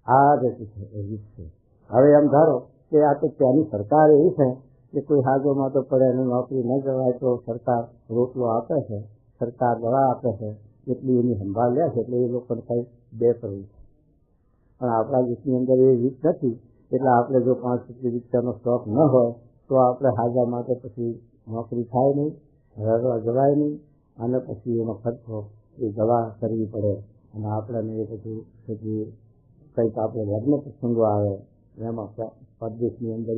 આ રીતે છે એવી છે. હવે એમ ધારો કે આ તો ત્યાંની સરકાર એવી છે કે કોઈ હાજોમાં તો પડે અને નોકરી ન જવાય તો સરકાર રોટલો આપે છે, સરકાર દવા આપે છે, એટલી એની સંભાળ લે છે એટલે એ લોકોને કંઈ બે કરવું છે. પણ આપણા દેશની અંદર એ રીત નથી. એટલે આપણે જો 5 રિક્ષાનો સ્ટોક ન હોય તો આપણે હાજા માટે પછી નોકરી થાય નહીં, રહેવા જવાય નહીં અને પછી એનો ખર્ચો એ દવા કરવી પડે અને આપણને એ પછી કંઈક આપણે લગ્ન પ્રસંગો આવે એમાં પરદેશની અંદર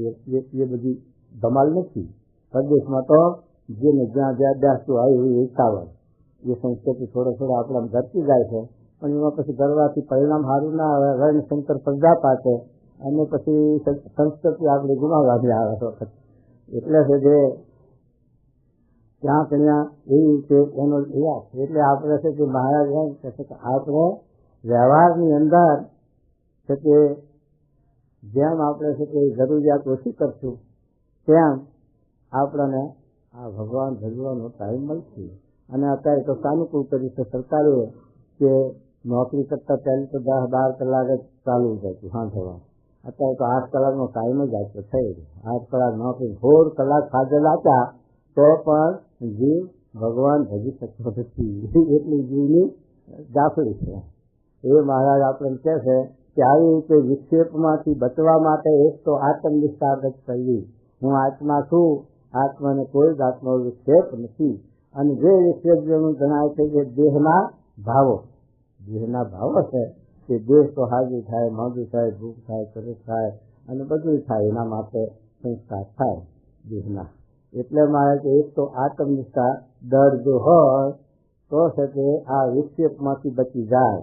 એ બધી ધમાલ નથી. પરદેશમાં તો જેને જ્યાં બેસતું આવ્યું એ ખાવાનું, એ સંસ્કૃતિ થોડો આપણા ઘટતી જાય છે. પણ એમાં પછી કરવાથી પરિણામ સારું ના આવે. વર્ણશંકર પ્રજા પાકે અને પછી સંસ્કૃતિ આપણે ગુમાવવાની આવે વખત. એટલે છે જે ત્યાં ત્યાં એવી છે એનો ઇતિહાસ. એટલે આપણે છે કે મહારાજ એમ કહે છે કે આપણે વ્યવહારની અંદર છે કે જેમ આપણે છે કે જરૂરિયાત ઓછી કરશું તેમ આપણને આ ભગવાન ભજવાનો ટાઈમ મળશે. અને અત્યારે તો સાનુકૂળ કર્યું છે સરકારે કે નોકરી કરતાં પહેલી તો 10-12 કલાક જ ચાલુ જતું સાંજવા. અત્યારે તો 8 કલાકનો ટાઈમ જ આપ્યો થઈ ગયો. 8 કલાક નોકરી 16 કલાક ફાજલ આપ્યા તો પણ જીવ ભગવાન ભજી શકતો નથી. એટલી જીવની જાફડી છે. એ મહારાજ આપણને કહે છે કે આવી રીતે વિક્ષેપમાંથી બચવા માટે એક તો આત્મનિષ્ઠા જ કરવી. હું આત્મા છું, આત્માને કોઈ જાતનો વિક્ષેપ નથી. અને જે વિક્ષેપ જેનું જણાય છે કે દેહના ભાવો છે કે દેહ તો હાજર થાય, મોજું થાય, ભૂખ થાય, તરસ થાય અને બધું થાય. એના માટે સંસ્કાર થાય દેહના. એટલે મારે કે એક તો આત્મનિષ્ઠા દર જો હોય તો છે કે આ વિક્ષેપમાંથી બચી જાય.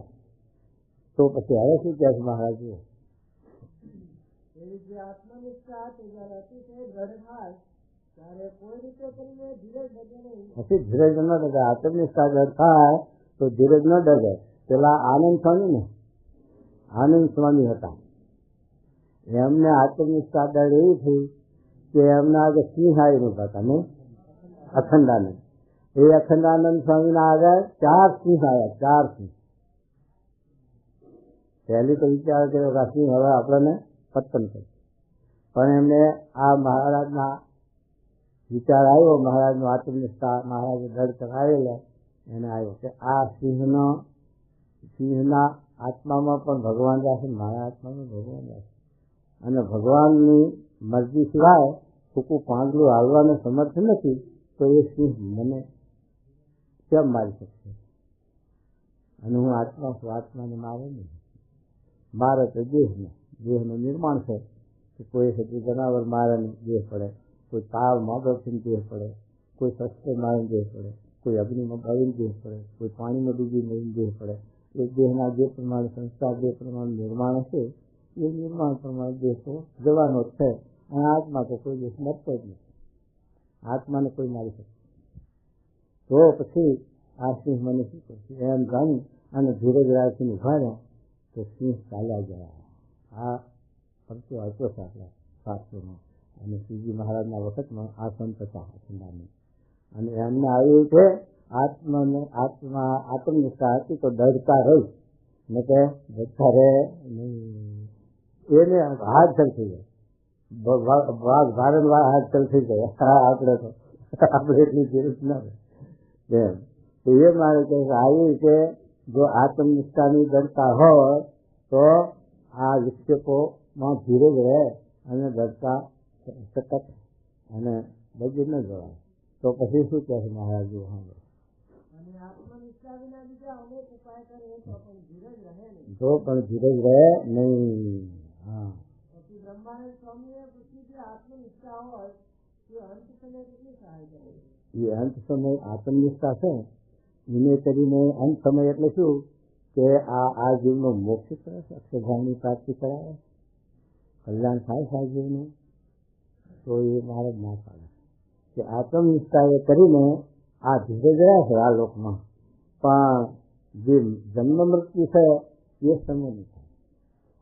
તો પછી હવે શું કહે છે મહારાજ? એવી જે આત્મનિષ્ઠા તે જ્યારે અતિશય દ્રઢ થાય ત્યારે કોઈ રીતે કરીને ધીરજ ડગે નહીં. પછી ધીરજ ન ડગે. આત્મનિષ્ઠા દ્રઢ થાય તો ધીરજ ન ડગે. પેલા આનંદ સ્વામી હતા, એમને આત્મનિષ્ઠા દળ એવી થઈ કે એમના આગળ સિંહ આવી નતા ને અખંડાનંદ. એ અખંડાનંદ સ્વામીના આગળ 4 સિંહ આવ્યા. 4 સિંહ. પહેલી તો વિચાર કર્યો કે સિંહ હવે આપણને પતન કરે. પણ એમને આ મહારાજના વિચાર આવ્યો, મહારાજનો આત્મનિષ્ઠા મહારાજે દળ કરાવેલો. એને આવ્યો કે આ સિંહના આત્મામાં પણ ભગવાન રહેશે, મારા આત્મામાં ભગવાન રહેશે. અને ભગવાનની મરજી સિવાય ટૂંકું પાંદડું હાલવાનું સમર્થ નથી તો એ સિંહ મને કેમ મારી શકશે? અને હું આત્મા છું, આત્માને મારે નહીં. મારે તો દેહનું નિર્માણ છે કે કોઈ સતી જનાવર મારે દેહ પડે, કોઈ તાવ મોગરથી દેહ પડે, કોઈ શસ્ત્ર મારીને દેહ પડે, કોઈ અગ્નિમાં બળીને દેહ પડે, કોઈ પાણીમાં ડૂબી મરીને દેહ પડે. એ દેહના જે પ્રમાણે સંસ્કાર, જે પ્રમાણે નિર્માણ હશે એ નિર્માણ પ્રમાણે દેહ તો જવાનો જ છે. અને આત્મા તો કોઈ દેશ મરતો જ નથી. આત્માને કોઈ મારી શકે. તો પછી આ સિંહ મને શું કરશે એમ જાણી અને ધીરજ રાખીને ઉભા રહ્યા તો સિંહ ચાલ્યા ગયા. આ પરચો આપ્યો છે આપણા શાસ્ત્રોમાં. અને શ્રીજી મહારાજના વખતમાં આ સંત હતા અખંડાનંદ. અને એમને આવ્યું છે આત્મનિષ્ઠા હતી તો ડરતા રહી ને કે ડરતા રહે નહીં. એને હાથ ચલ થઈ જાય. ભારત હાથ ચલ થઈ જાય. આપણે તો આપણે એટલી જરૂર ના એમ. તો એ મારે કહે આવી કે જો આત્મનિષ્ઠાની ડરતા હોય તો આ વિક્ષેપોમાં ધીરજ રહે અને ડરતા સતત અને બગી ન જવાય. તો પછી શું કહે છે મહારાજ? અને આત્મનિષ્ઠા વિના બીજા અનેક ઉપાય કરે તો પણ ધીરજ રહે નહીં. તો પણ ધીરજ રહે નહીં. હા. પછી બ્રહ્માનંદ સ્વામીએ પૂછ્યું કે આત્મનિષ્ઠા હોય તો અંત સમય કેટલી સહાય કરે? એ અંત સમય આત્મનિષ્ઠા છે એને કરીને અંત સમય એટલે શું કે આ જીવનો મોક્ષ કરે છે, અક્ષરધામની પ્રાપ્તિ કરાવે, કલ્યાણ થાય છે આ જીવનું. તો એ મારે જ ના પાડે કે આત્મનિષ્ઠા એ કરીને આ ધીરજ રહે છે આ લોકમાં, પણ જે જન્મ મૃત્યુ છે એ સમય નહીં થાય.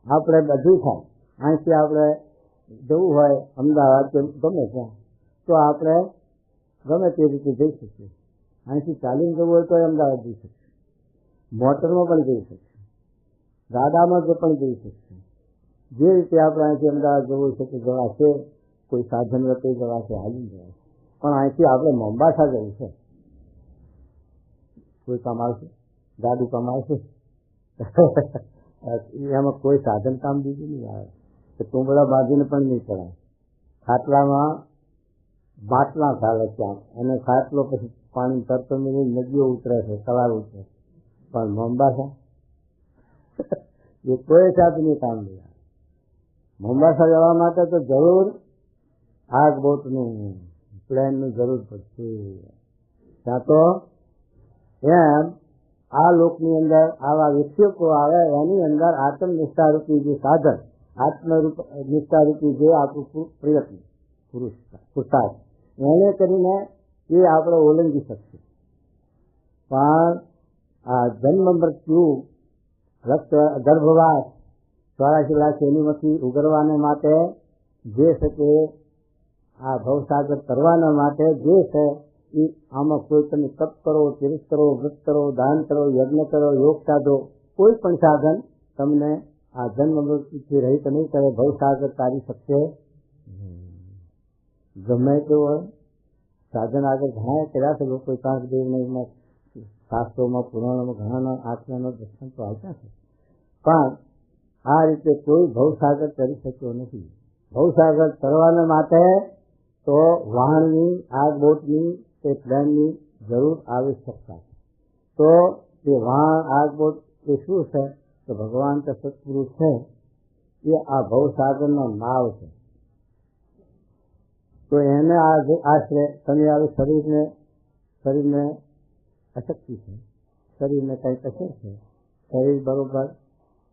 આપણે બધું થાય. અહીંથી આપણે જવું હોય અમદાવાદ કે ગમે ત્યાં તો આપણે ગમે તે રીતે જઈ શકીએ. અહીંથી ચાલીને જવું હોય તો અમદાવાદ જઈ શકીએ, મોટરમાં પણ જઈ શકીએ, ગાડામાં પણ જઈ શકીએ. જે રીતે આપણે અહીંથી અમદાવાદ જવું છે કે જવાશે, કોઈ સાધન વચ્ચે જવાશે, હાલી જવાશે. પણ અહીંથી આપણે મોમ્બાસા જવું છે, કોઈ કમાવશે, ગાડી કમાવશે, એમાં કોઈ સાધન કામ બીજું નહીં આવે. તો ટુંબડા બાંધીને પણ નહીં પડાય. ખાટલામાં બાટલા ચાલે ત્યાં અને ખાટલો પછી પાણી તરતો નદીઓ ઉતરે છે, તળાવ ઉતરે. પણ મોમ્બાસા એ કોઈ સાધનની કામ નહીં. મોમ્બાસા જવા માટે તો જરૂર આગ બોટનું પ્લેનની જરૂર પડશે. ત્યાં તો એમ આ લોકની અંદર આવા વિક્ષેપો આવે એની અંદર આત્મનિષ્ઠા રૂપી જે સાધન, આત્મનિષ્ઠા રૂપી જે આપણું પ્રયત્ન પુરુષાર્થ એને કરીને એ આપણે ઓળંગી શકશે. પણ આ જન્મ મૃત્યુ રક્ત ગર્ભવાસ 84 લાખ એનીમાંથી ઉગરવાને માટે જે છે તે આ ભવસાગર કરવાના માટે જે છે એ આમાં કોઈ તમે તપ કરો, તીર્થ કરો, વ્રત કરો, દાન કરો, યજ્ઞ કરો, યોગ સાધો, કોઈ પણ સાધન તમને આ જન્મ મૃત્યુથી રહિત નહીં કરે, ભવસાગર તારી શકશે. ગમે તેવું હોય સાધન આગળ ઘણા કર્યા છે લોકો, કાંકદેવના શાસ્ત્રોમાં પુરાણોમાં ઘણાના આત્માના દર્શન તો આવતા છે, પણ આ રીતે કોઈ ભવસાગર કરી શક્યો નથી. ભવસાગર કરવાના માટે તો વાહનની, આગ બોટની કે પ્લેનની જરૂર આવશ્યકતા છે. તો તે વાહન, આગ બોટ એ શું છે? તો ભગવાન કે સત્પુરુષ છે એ આ ભવસાગરનો નાવ છે. તો એને આશરે તમે આવી શરીરને અશક્તિ છે, શરીરને કંઈક અસર છે, શરીર બરોબર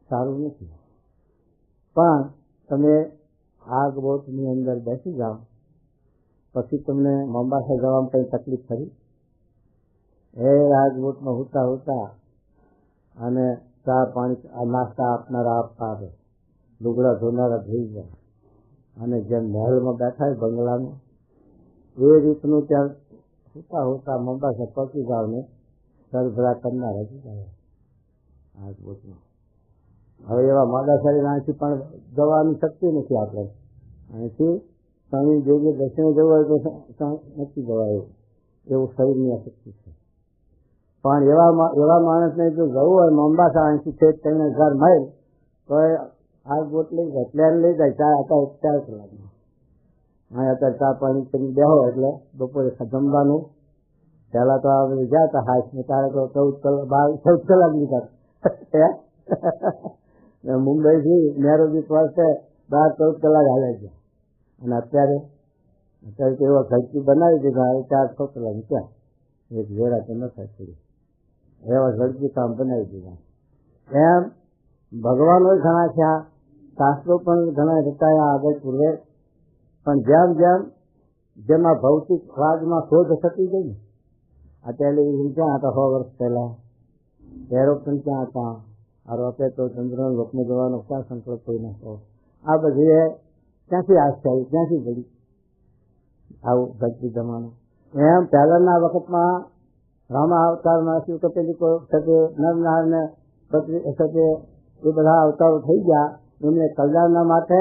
સારું નથી, પણ તમે આગ બોટની અંદર બેસી જાઓ પછી તમને મોમ્બાસા જવામાં કંઈ તકલીફ ખરી? એ આગ બોટમાં હોતા અને ચા પાણી નાસ્તા આપનારા આપતા આવે, લુગડા ધોનારા ધોઈ જાય, અને જેમ મહેલમાં બેઠા હોય બંગલામાં એ રીતનું ત્યાં હોતા મોમ્બાસા પહોંચી જાવ ને સરભરા કરનાર હજી જાય આગ બોટમાં. હવે એવા મોડા શરીર અહીંથી પણ જવાની શક્તિ નથી આપણે, અહીંથી સ્વામી જે દર્શને જવું હોય તો નથી જવાય એવું શરીરની અશક્તિ છે. પણ એવા માણસને જો જવું હોય મોમ્બાસા અહીંથી 3000 માઇલ તો આગ બોટ લઈ જાય, પ્લેન લઈ જાય 4 કલાકમાં. અહીં અત્યારે ચા પાણી કરી બેહો એટલે બપોરે જમવાનું પહેલાં તો આ ગયા હતા હાથ ને ત્યારે તો 14 કલાક લીધા. મુંબઈથી નેરોબી પાસે 12-14 કલાક હાલે છે, અને અત્યારે તો એવા ખર્ચી બનાવી દીધા, હવે 4-6 કલાક ક્યાં એક વેરા તો ન થાય પડી એવા ઝડપી કામ બનાવી દીધા. એમ ભગવાનો ઘણા થયા, શાસ્ત્રો પણ ઘણા રચાયા આગળ પૂર્વે, પણ જેમાં ભૌતિક વાદમાં શોધ થતી ગઈ ને, આ ટેલિવિઝન ક્યાં હતા 100 વર્ષ પહેલા, એરોપ્લેન ક્યાં હતા, આ રોકેટ તો ચંદ્રના લોકને જવાનો ક્યાં સંકલ્પ કોઈ નાખો, આ બધી એ ક્યાંથી આસ્થા આવી, ક્યાંથી ગઈ આવું ઝડપી જમાનો. એમ પહેલાના વખતમાં રામા અવતારમાં શિવ કપેલિકો સાથે નરનારને સાથે એ બધા અવતારો થઈ ગયા, એમને કલ્યાણના માટે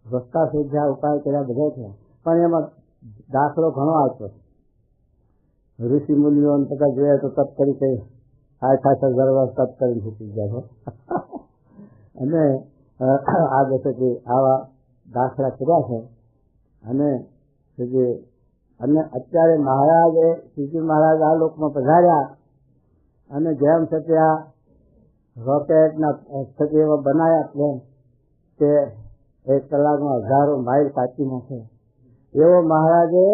રસ્તા શોધ્યા, ઉપાય કર્યા, બધા થયા, પણ એમાં દાખલો ઘણો આવતો. ઋષિ મુનિઓ બધા જોયા તો તપ કરી કઈ ખાસા ગરવા તપ કરીને ફૂટી ગયા છે, અને આ દશકે આવા દાખલા કર્યા છે. અને અત્યારે મહારાજે શ્રીજી મહારાજ આ લોકમાં પધાર્યા, અને જેમ છતાં રોકેટના થકી એવા બનાવ્યા પ્લેન કે 1 કલાકમાં 1000 માઇલ કાચી નાખે, એવો મહારાજે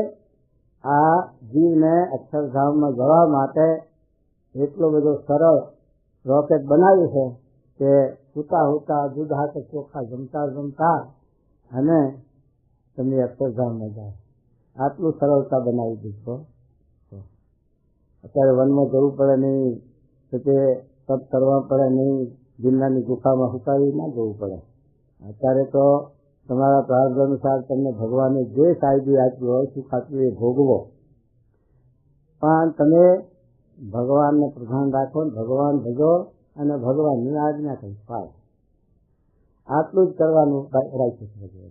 આ જીવને અક્ષરધામમાં જવા માટે એટલો બધો સરળ રોકેટ બનાવ્યું છે કે સૂતા દૂધ હાથે ચોખા જમતા અને તમે અક્ષરધામમાં જાઓ, આટલું સરળતા બનાવી દીધું. અત્યારે વનમાં જવું પડે નહીં, તો તે તપ કરવા પડે નહીં, જિલ્લાની ગુફામાં સુકાવી ના જવું પડે. અત્યારે તો તમારા પ્રાર્થ અનુસાર તમને ભગવાને જે સાહેબી આપી હોય સુખ આપ્યું એ ભોગવો, પણ તમે ભગવાનને પ્રધાન રાખો, ભગવાન ભજો અને ભગવાનની આજ્ઞા કંઈ પાડો, આટલું જ કરવાનું રાખ્યું છે.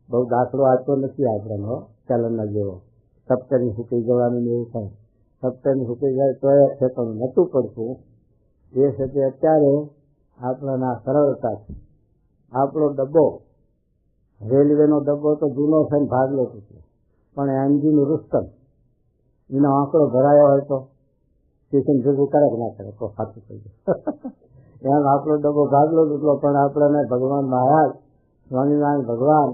બહુ દાખલો આપતો નથી આપણને ચાલનના જેવો સપ્તરની સુકાઈ જવાનું ને એવું થાય. સપ્તરની સુકાઈ જાય તો એ છે પણ નહોતું પડતું એ છે તે અત્યારે આપણાના સરળતા છે. આપણો ડબ્બો, રેલવેનો ડબ્બો તો જૂનો છે ને ભાગલો તૂટ્યો, પણ એન્જિન રૂસ્તમ એનો આંકડો ભરાયો હોય તો સ્ટેશન ભેગું કરે કે ના કરે તો સાચું થઈ જાય. એમ આપણો ડબ્બો ભાગલો જેટલો, પણ આપણને ભગવાન મહારાજ સ્વામિનારાયણ ભગવાન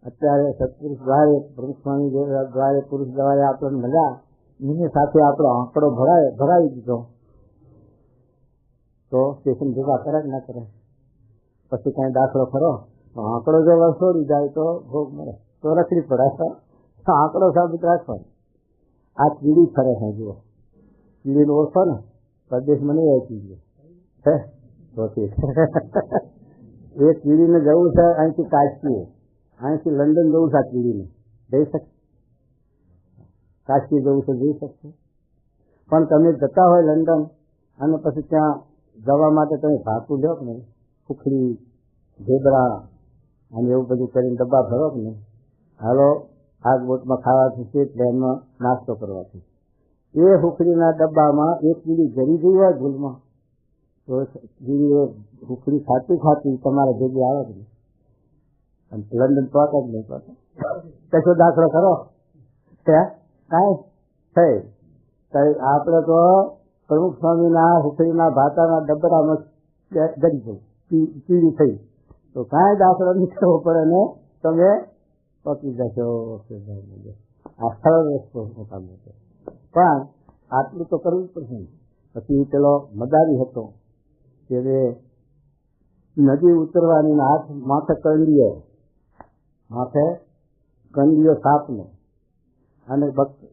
અત્યારે સત્પુરુષ દ્વારે પ્રમુખ સ્વામી દ્વારે પુરુષ દ્વારે આપણને મળ્યા, એની સાથે આપણો આંકડો ભરાવી દીધો, તો સ્ટેશન ભેગા કરે કે ના કરે? પછી કઈ દાખલો ખરો? આંકડો જો વસોડી જાય તો ભોગ મળે, તો રખડી પડે. આંકડો સાબિત રાખવાનો. આ કીડી ફરે છે, જુઓ કીડીને ઓળખો ને, પ્રદેશમાં નહીં આવી કીડી છે તો એ કીડીને જવું છે અહીંથી કાશી, અહીંથી લંડન જવું છે, આ કીડીને જઈ શકશે? કાશી જવું છે જઈ શકશે? પણ તમે જતા હોય લંડન અને પછી ત્યાં જવા માટે તમે ભાતું લો કે નહીં, સુખડી ઢેબરા અને એવું બધું કરીને ડબ્બા ભરો કે નહીં, હાલો આગ બોટમાં ખાવાથી છે, ટ્રેનમાં નાસ્તો કરવાથી, એ સુખડીના ડબ્બામાં એક કીડી જરી ગઈ હોય ભૂલમાં, તો કીડી સુખડી ખાતી તમારે ભેગી આવે જ નહીં, અને લંડન પહોંચે જ નહીં પહોંચે. કશો દાખલો કરો? કાંઈ થઈ આપણે તો પ્રમુખ સ્વામીના સુખડીના ભાતાના ડબ્બામાં ગરી ગઈ, કીડી થઈ, તો કાંઈ દાખલો નહીં કરવો પડે ને તમે પકી જશો. આ સરળ રસ્તો કામ છે, પણ આટલું તો કરવું પડશે. પછી પેલો મદારી હતો કે નદી ઉતરવાની હાથ માથે કંડિયો સાપનો, અને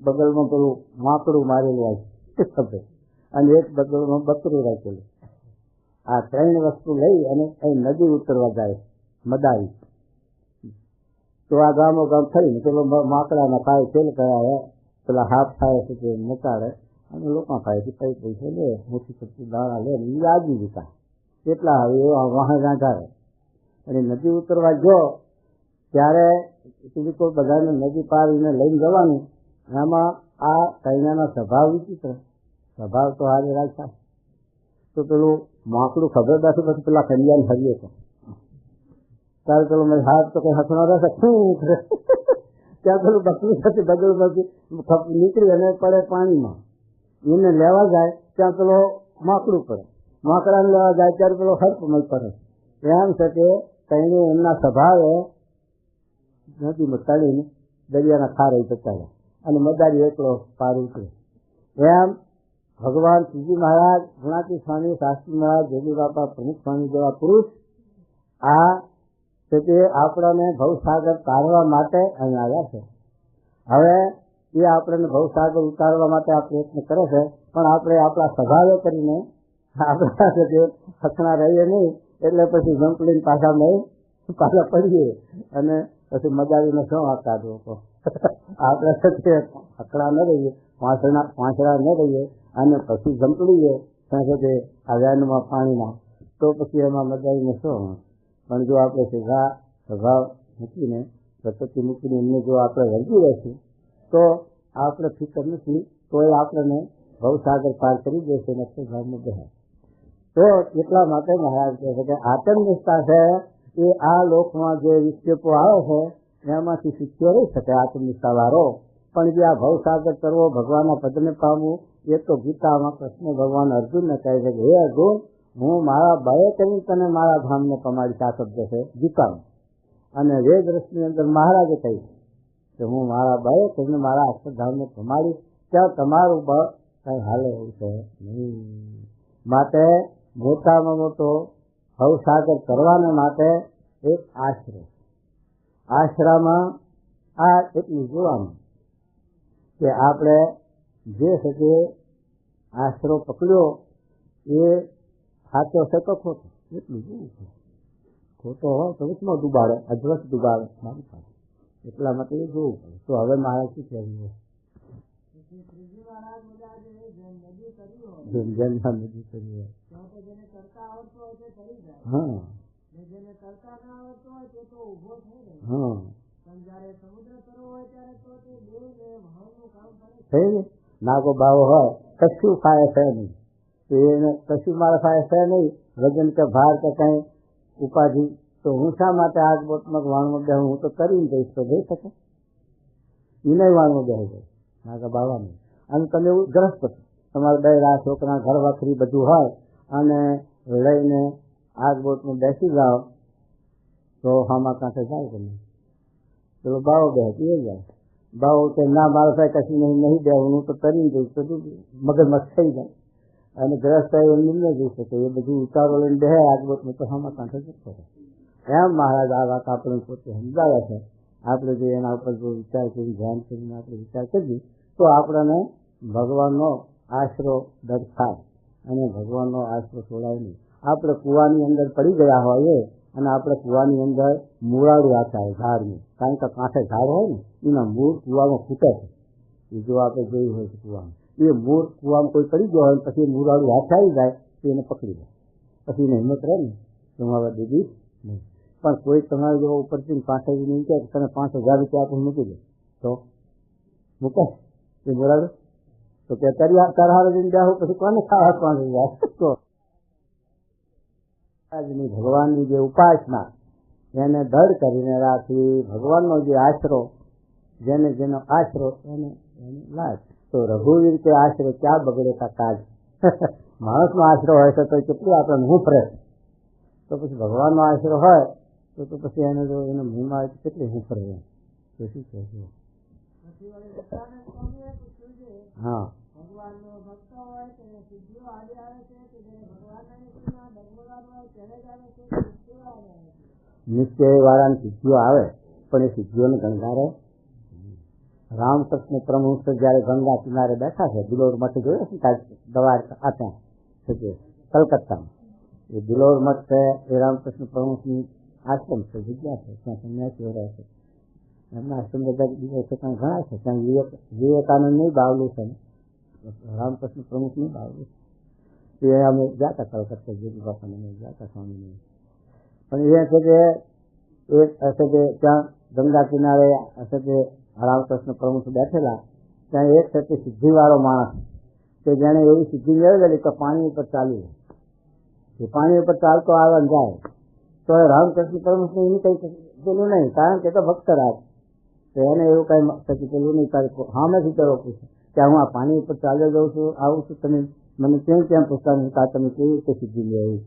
બગલમાં પેલું માકડું મારેલું આવે અને એક બગલમાં બકરું રાખેલું. આ ત્રણ વસ્તુ લઈ અને નદી ઉતરવા જાય મદારી. તો આ ગામો ગામ થઈને પેલો માકડાના ખાય તેલ કરાવે, પેલા હાથ ખાય છે તે મચાડે, અને લોકો ખાય છે કઈ પૈસા લે, મોટી સબ્જી દાણા લે, એ આજીવિકા કેટલા આવે એવા વાહન રાંધાવે. અને નદી ઉતરવા ગયો ત્યારે કોઈ બધાને નદી પાડીને લઈને જવાનું, એમાં આ કૈનાનો સ્વભાવ વિચિત્ર, સ્વભાવ તો હારે રાખ્યા. તો પેલું માકડું ખબર નથી, પછી પેલા કન્યાને હરીએ તો ત્યારે પેલો મેં હાથ તો કઈ હસનો રહેશે, ત્યાં પેલું બકરું થતી બગલ પછી નીકળી અને પડે પાણીમાં, એને લેવા જાય ત્યાં પેલો માકડું પડે, માકડાને લેવા જાય ત્યારે પેલો હર્પમય પડે. એમ છે કે કઈને એમના સ્વભાવે નદીમાં તળીને દરિયાના ખારે જતા, અને મદારી એકલો પાર ઉતરે. એમ ભગવાન શ્રીજી મહારાજ, ગુણાતી સ્વામી, શાસ્ત્રી મહારાજ, જોગી બાપા, પ્રમુખ સ્વામી જેવા પુરુષ આ તે આપણને ભવસાગર તારવા માટે અહીં આવ્યા છે. હવે એ આપણને ભવસાગર ઉતારવા માટે આ પ્રયત્ન કરે છે, પણ આપણે આપણા સ્વભાવે કરીને આપણા હસણા રહીએ નહીં, એટલે પછી જંપલીને પાછા પડીએ અને પછી મજાવીને શું આ કાઢવો તો આપણે હકડા ન રહીએ, પાંચડા ન રહીએ, અને પછી જંપલીએ સાથે આ વેનમાં પાણીમાં, તો પછી એમાં મજાવીને શું. પણ જો આપણે સીધા સ્વભાવ મૂકીને પ્રકૃતિ મૂકીને એમને જો આપણે વળગી રહીશું તો આપણે ફિકર નથી, તો એ આપણને ભવસાગર પાર કરી દેશે ને ભાવમાં બેસે. તો એટલા માટે મહારાજ કહે છે કે આત્મનિષ્ઠા છે એ આ લોકમાં જે વિક્ષેપો આવે છે એમાંથી શીખ્યો રહી શકે આત્મનિષ્ઠા વાળો, પણ જે આ ભવસાગર કરવો, ભગવાનના પદને પામવું, એ તો ગીતામાં કૃષ્ણ ભગવાન અર્જુનને કહે છે કે હે અર્જુન, હું મારા બળે કરી તને મારા ધામને પમાડીશ. આ શબ્દ છે ગીતામાં. અને વેદ રસની અંદર મહારાજે કહ્યું કે હું મારા બળે કરીને મારા અક્ષરધામને પમાડીશ, ત્યાં તમારું બળ કઈ હાલે એવું છે નહીં. માટે મોટામાં મોટો ભવસાગર કરવાને માટે એક આશરામાં આ એટલું જોવાનું કે આપણે જે શકે આશરો પકડ્યો એ સાચો છે તો ખોટો, એટલું જોવું છે. ખોટો હોય તો વિષમાં ડૂબાડે, અજવસ ડૂબાડે મારી પાસે, એટલા માટે એ જોવું પડે. તો હવે મારે શું કહેવું છે? નાગો બાવો હોય કશું ફાય છે નહીં, એને કશું મારે ફાય છે નહીં, વજન કે ભાર કે કઈ ઉપાધિ, તો હું શા માટે આગ બોટમાં વાણમાં બે હું તો કરીને જઈશ તો જઈ શકે? એ નહીં વાણમાં બે જાય નાગા બાવાનું. અને તમે એવું ગ્રસ્ત તમારે બે છોકરા ઘર વખરી બધું હોય અને લઈને આગ બોટમાં બેસી જાઓ તો હામાં કાંઠે જાય તમે પેલો બાવો બેસી જાય. બાવો કે ના મારા સાહેબ કશું નહીં બેવું, હું તો તરી જઈશ, તો મગજમાં થઈ જાય અને ગ્રસ્ત એમની ન જઈ શકે. એ બધું ઉતારો લઈને બે આગ બોટમાં તો હામાં કાંઠે જતો રહે. એમ મહારાજ આ વાત આપણે પોતે સમજાવ્યા છે. આપણે જો એના ઉપર જો વિચાર કરી ધ્યાન કરીને આપણે વિચાર કરીએ તો આપણને ભગવાનનો આશરો દર્શાય અને ભગવાનનો આશરો છોડાય નહીં. આપણે કૂવાની અંદર પડી ગયા હોઈએ અને આપણે કૂવાની અંદર મૂળાડું આચાય ઝાડનું, કારણ કે કાંઠે ઝાડ હોય ને એના મૂળ કૂવામાં ફૂટે છે. એ જો આપણે જોયું હોય છે કૂવામાં, એ મૂળ કૂવામાં કોઈ પડી ગયો હોય પછી મૂળાડું હાથ આવી જાય તો એને પકડી જાય, પછી એને હિંમત રહે ને તમારા દીદી નહીં. પણ કોઈ તમારે જેવો ઉપરથી કાંઠે નહીં કહે તમે 5,000 રૂપિયા આપણે મૂકી દે તો મૂકે એ મૂળાડું તો કે તરહારે જઈને બેહું પછી કોને ખાવા 5,000 તો ભગવાનની જે ઉપાસના એને દઢ કરીને રાખી, ભગવાનનો જે આશરો જેનો આશરો એને લાજ. તો રઘુવીર કે આશરો ક્યાં બગડે તા કાજ. માણસનો આશરો હોય છે તો કેટલું આપણે હું ફરે, તો પછી ભગવાનનો આશરો હોય તો પછી એને જો એનો મહિમા હોય તો કેટલી હું ફરે. તો શું કહે છે? હા ભગવાનનો ભક્ત હોય તેને સિદ્ધિઓ આજે આવે છે કે જેને ભગવાનના ડગમગાટ હોય તેને જ આવે છે, નિશ્ચય વાળાની સિદ્ધિઓ આવે પણ એ સિદ્ધિઓને ગંગારે. રામકૃષ્ણ પરમહંસ જયારે ગંગા કિનારે બેઠા છે, બિલોર મઠ જોયો છે દ્વારકા આત્યા છે કલકત્તામાં, એ બિલોર મઠ છે એ રામકૃષ્ણ પરમહંસની આશ્રમ છે, જગ્યા છે, ત્યાં સન્યાસીઓ રહે છે. એમના આશ્રમ બધા દિવસ ત્યાં ઘણા છે. ત્યાં વિવેકાનંદ નહીં બાવલું છે ને રામકૃષ્ણ પ્રમુખ નહીં બાવલું એ અમે ગયા હતા કલકત્તા જેવી બાપાને અમે ગયા હતા સ્વામીને. પણ એ છે કે એક હશે કે ત્યાં ગંગા કિનારે હશે કે રામકૃષ્ણ પ્રમુખ બેઠેલા, ત્યાં એક છે કે સિદ્ધિવાળો માણસ કે જેને એવી સિદ્ધિ મેળવેલી તો પાણી ઉપર ચાલ્યું, એ પાણી ઉપર ચાલતો આવે ને જાય તો એ રામકૃષ્ણ પ્રમુખને એની કંઈ પેલું નહીં, કારણ કે તો ભક્તરાજ તો એને એવું કંઈ પેલું નહીં, તારે સામેથી કરો પૂછે કે હું આ પાણી ઉપર ચાલ્યો જાઉં છું, આવું છું, તમે મને કેમ પૂછતા નથી આ તમે કેવી રીતે સિદ્ધિ મેળવી.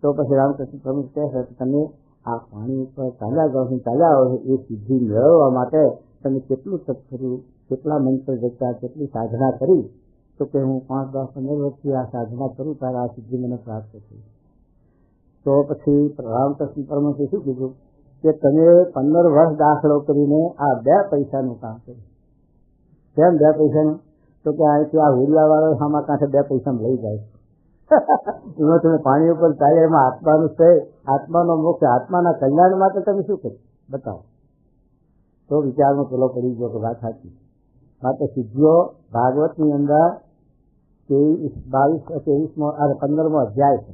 તો પછી રામકૃષ્ણ પ્રમુખ કહે છે કે તમે આ પાણી ઉપર ચાલ્યા જાઓ છો, ચાલ્યા આવો છો, એ સિદ્ધિ મેળવવા માટે તમે કેટલું તપ કર્યું, કેટલા મંત્ર જપ્યા, કેટલી સાધના કરી. તો કે હું 5, 10, 15 વર્ષથી આ સાધના કરું ત્યારે આ સિદ્ધિ મને પ્રાપ્ત થઈ. તો પછી રામકૃષ્ણ પરમહંસે શું કીધું કે તમે 15 વર્ષ દાખલો કરીને આ 2 પૈસાનું કામ કર્યું. કેમ 2 પૈસાનું? તો કે અહીંથી આ હુરિયાવાળો સામા કાંઠે 2 પૈસામાં લઈ જાય. એમાં તમે પાણી ઉપર ચાલે, એમાં આત્માનું છે, આત્માનો મોક્ષ, આત્માના કલ્યાણ માટે તમે શું કર્યું બતાવો. તો વિચારમાં પેલો પડી ગયો કે વાત સાચી. માટે સિદ્ધિઓ ભાગવતની અંદર 15મો અધ્યાય છે.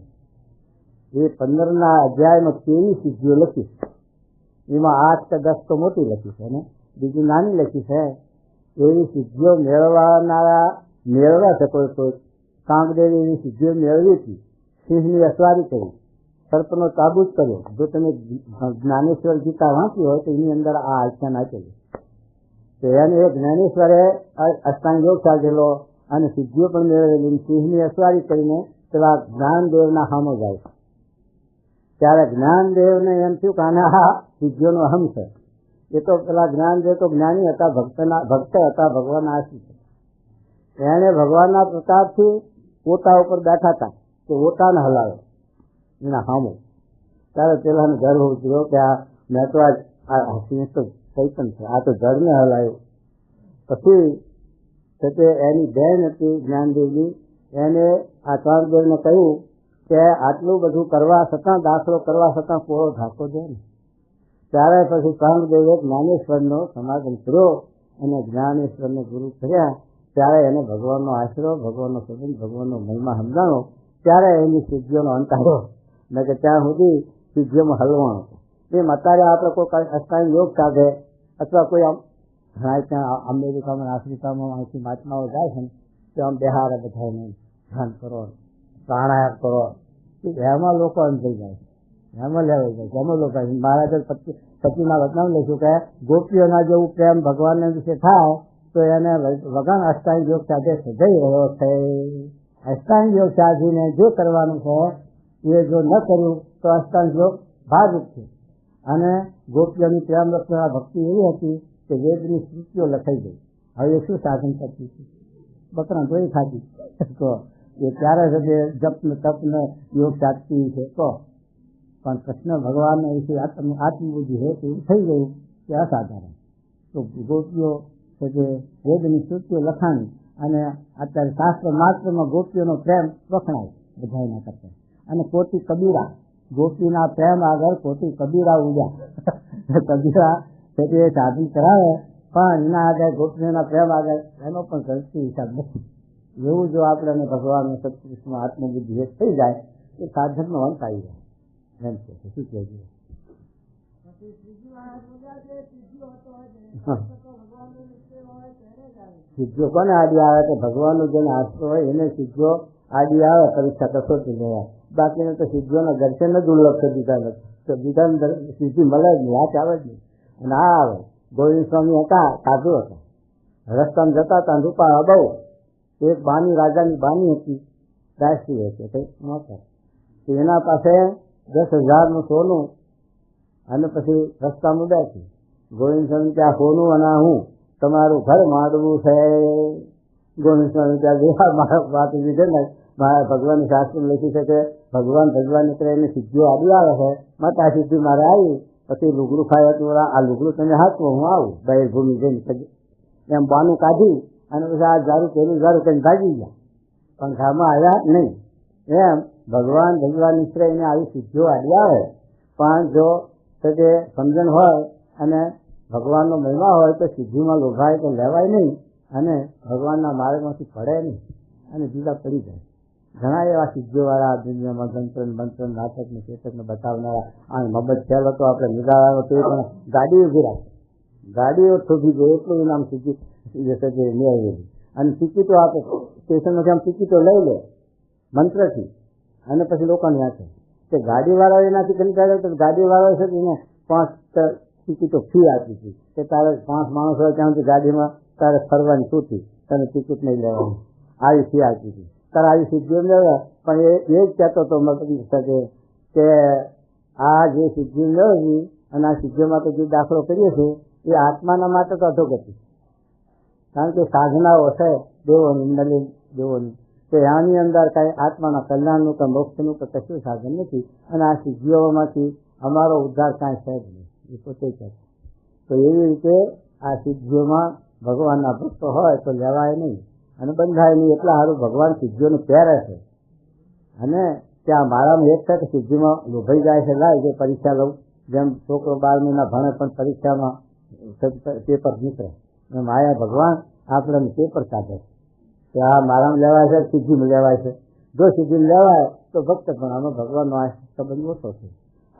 એ 15ના અધ્યાયમાં 23 સિદ્ધિઓ લખી છે. એમાં 8 કે 10 તો મોટી લખી છે અને બીજી નાની લખી છે. એવી સિદ્ધિઓ મેળવ્યા છે કોઈ કામદેવી એવી સિદ્ધિઓ મેળવી હતી. સિંહની અસવારી કરી, સર્પનો તાબૂત કર્યો. જો તમે જ્ઞાનેશ્વર ગીતા વાંચી હોય તો એની અંદર આ આખ્યાન આપેલું તો એને એ જ્ઞાનેશ્વરે અષ્ટાંગ યોગ સાધેલો અને સિદ્ધિઓ પણ મેળવેલી. સિંહની અસવારી કરીને પેલા જ્ઞાનદેવના સામે જાય ત્યારે જ્ઞાનદેવને એમ થયું કે આને આ સિદ્ધિઓનો અહમ છે. એ તો પેલા જ્ઞાનદેવ તો જ્ઞાની હતા, ભક્ત હતા, ભગવાનના આશ્રિત. એને ભગવાનના પ્રતાપથી ઓટા ઉપર બેઠા હતા કે ઓટાને હલાવે એના સામે. ત્યારે પેલાને ગર્વ ઉતર્યો કે આ મેં તો આ સિંહ તો ચૈતન છે, આ તો જળને હલાવ્યો. પછી તે એની બહેન હતી જ્ઞાનદેવની, એને આ કામદેવને કહ્યું કે આટલું બધું કરવા છતાં, દાખલો કરવા છતાં કોળો ઢાંકો દે ને. ત્યારે પછી કામદેવે જ્ઞાનેશ્વરનો સમાગમ કર્યો અને જ્ઞાનેશ્વરને ગુરુ કર્યા. ત્યારે એને ભગવાનનો આશરો, ભગવાનનો સંબંધ, ભગવાનનો મહિમા સમજાણો. ત્યારે એની સિદ્ધિઓનો અંત આવ્યો. ને કે ત્યાં સુધી સિદ્ધિઓમાં હલવાનો હતો. એમ અત્યારે આપણે કોઈ અષ્ટાંગ યોગ સાધે અથવા કોઈ આમ ત્યાં અમેરિકામાં, આફ્રિકામાં અહીંથી મહાત્માઓ જાય છે ને તો આમ બિહારે બધાને ધ્યાન કરો, પ્રાણાયામ કરો, એમાં લોકો અંતરી જાય છે, એમાં લેવાઈ જાય છે. એમાં લોકો મહારાજે પતિના વચનામાં લખ્યું કે ગોપીઓના જેવું પ્રેમ ભગવાનના વિશે થાય તો એને વગર અષ્ટાંગ યોગ સાથે સજાઈ રહ્યો છે. અષ્ટાંગ યોગ સાધીને જો કરવાનું છે એ જો ન કર્યું તો અષ્ટાંગ યોગ ભાગરૂપ છે. અને ગોપીઓની પ્રેમ રક્ષણા ભક્તિ એવી હતી કે વેદની સ્મૃતિઓ લખાઈ ગઈ. હવે શું સાધન કરતી હતી? બકરા ધોઈ ખાતી તો એ ત્યારે જ જપ ને તપ ને યોગ સાધતી છે તો પણ કૃષ્ણ ભગવાનને વિશે આત્મબુદ્ધિ હે એવું થઈ ગયું કે અસાધારણ. તો ગોપીઓ કે જે વેદની સ્મૃતિઓ લખાણી અને અત્યારે શાસ્ત્ર માત્રમાં ગોપીઓનો પ્રેમ વખણાય બધાના કરતા. અને કોટી કબીરા ગોપીના પ્રેમ આગળ કોટી કબીરા ઉડ્યા. કબીરા તે સાધન કરાવે પણ એના આગળ ગોપીઓના પ્રેમ આગળ એનો પણ ગણતી હિસાબ નથી. એવું જો આપણે ભગવાનના સત્કૃષ્ણમાં આત્મબુદ્ધિ એક થઈ જાય એ સાધનનો અંત આવી જાય એમ છે. શું કહેવું? સિદ્ધિઓ કોને આડી આવે તો ભગવાનનું જેને આશરો હોય એને સિદ્ધિઓ આડી આવે પરીક્ષા કસોટી લેવા. બાકીને તો સિદ્ધિઓના દર્શન જ દુર્લભ છે. બીજા સિદ્ધિ મળે જ નહીં, હાથ આવે જ નહીં. અને આ આવે ગોવિંદ સ્વામી હતા, સાધુ હતા, રસ્તામાં જતા હતા, રૂપા બહુ. એક બાની રાજાની બાની હતી, દાસી હતી કંઈક નોકર. એના પાસે 10,000 સોનું અને પછી રસ્તામાં બેઠી. ગોવિંદ સ્વામી ત્યાં સોનું અને હું તમારું ઘર માંડવું છે. ગોવિંદ સ્વામી ત્યાં મારા વાત લીધે ને મારા ભગવાનની શાસ્ત્ર લખી છે કે ભગવાન નીકળે એને સિદ્ધિઓ આડી આવે છે. માટે આ સિદ્ધિ મારે આવી. પછી લુગડું ખાય હતું, આ લુગડું તમે હાથવો હું આવું બહિર્ભૂમિ જઈને એમ બાનું કાઢી અને પછી આ ઝાડુ પેલું ઝાડુ કંઈ ભાગી ગયા પણ ઘરમાં આવ્યા નહીં. એમ ભગવાન નીકળે એને આવી સિદ્ધિઓ આડી આવે. પણ જો તે સમજણ હોય અને ભગવાનનો મહિમા હોય તો સિદ્ધિમાં લોભાય તો લેવાય નહીં અને ભગવાનના માર્ગમાંથી પડે નહીં અને જુદા પડી જાય. ઘણા એવા સિદ્ધિઓવાળા દુનિયામાં મંત્ર નાટકને ચેતકને બતાવનારા આ મબત થયેલો તો આપણે નિરાળાનો તો પણ ગાડી ઉભી રાખે, ગાડીઓ થોભી ગઈ એટલું ઇનામ સિદ્ધિ મેળવેલી. અને ટિકિટો આપે સ્ટેશનમાંથી આમ ટિકિટો લઈ લે મંત્રથી અને પછી લોકોને આપે. કે ગાડીવાળાઓ એનાથી કંટાળે તો ગાડીવાળાઓ છે એને 5 ટિકિટો ફી આપી હતી કે તારે 5 માણસ હોય ત્યાં સુધી ગાડીમાં તારે ફરવાની છૂટી, તને ટિકિટ નહીં લેવાની, આવી ફી આપી હતી. તારે આવી સિદ્ધિઓ મેળવે. પણ એ જ કહેતો હતો શકે કે આ જે સિદ્ધિ મેળવી અને આ સિદ્ધિઓ માટે જે દાખલો કરીએ છીએ એ આત્માના માટે તો અધોગતિ. કારણ કે સાધનાઓ છે દેવોની નલિન દેવોની કે આની અંદર કાંઈ આત્માના કલ્યાણનું કે મોક્ષનું કે કશું સાધન નથી. અને આ સિદ્ધિઓમાંથી અમારો ઉદ્ધાર કાંઈ છે જ નહીં, એ પોતે કહે. તો એવી રીતે આ સિદ્ધિઓમાં ભગવાનના ભક્તો હોય તો લેવાય નહીં અને બંધાય નહીં. એટલા સારું ભગવાન સિદ્ધિઓને પહેરે છે. અને ત્યાં મારામાં એક છે કે સિદ્ધિમાં લોભાઈ જાય છે, લાય જે પરીક્ષા લઉં. જેમ છોકરો 12 મહિના ભણે પણ પરીક્ષામાં પેપર નીકળે એમ આયા ભગવાન આપણને પેપર કાઢે કે આ મારામાં લેવાય છે, સિદ્ધિમાં લેવાય છે. જો સિદ્ધિમાં લેવાય તો ભક્ત પણ આમાં ભગવાનનો આ સંબંધ ઓછો છે.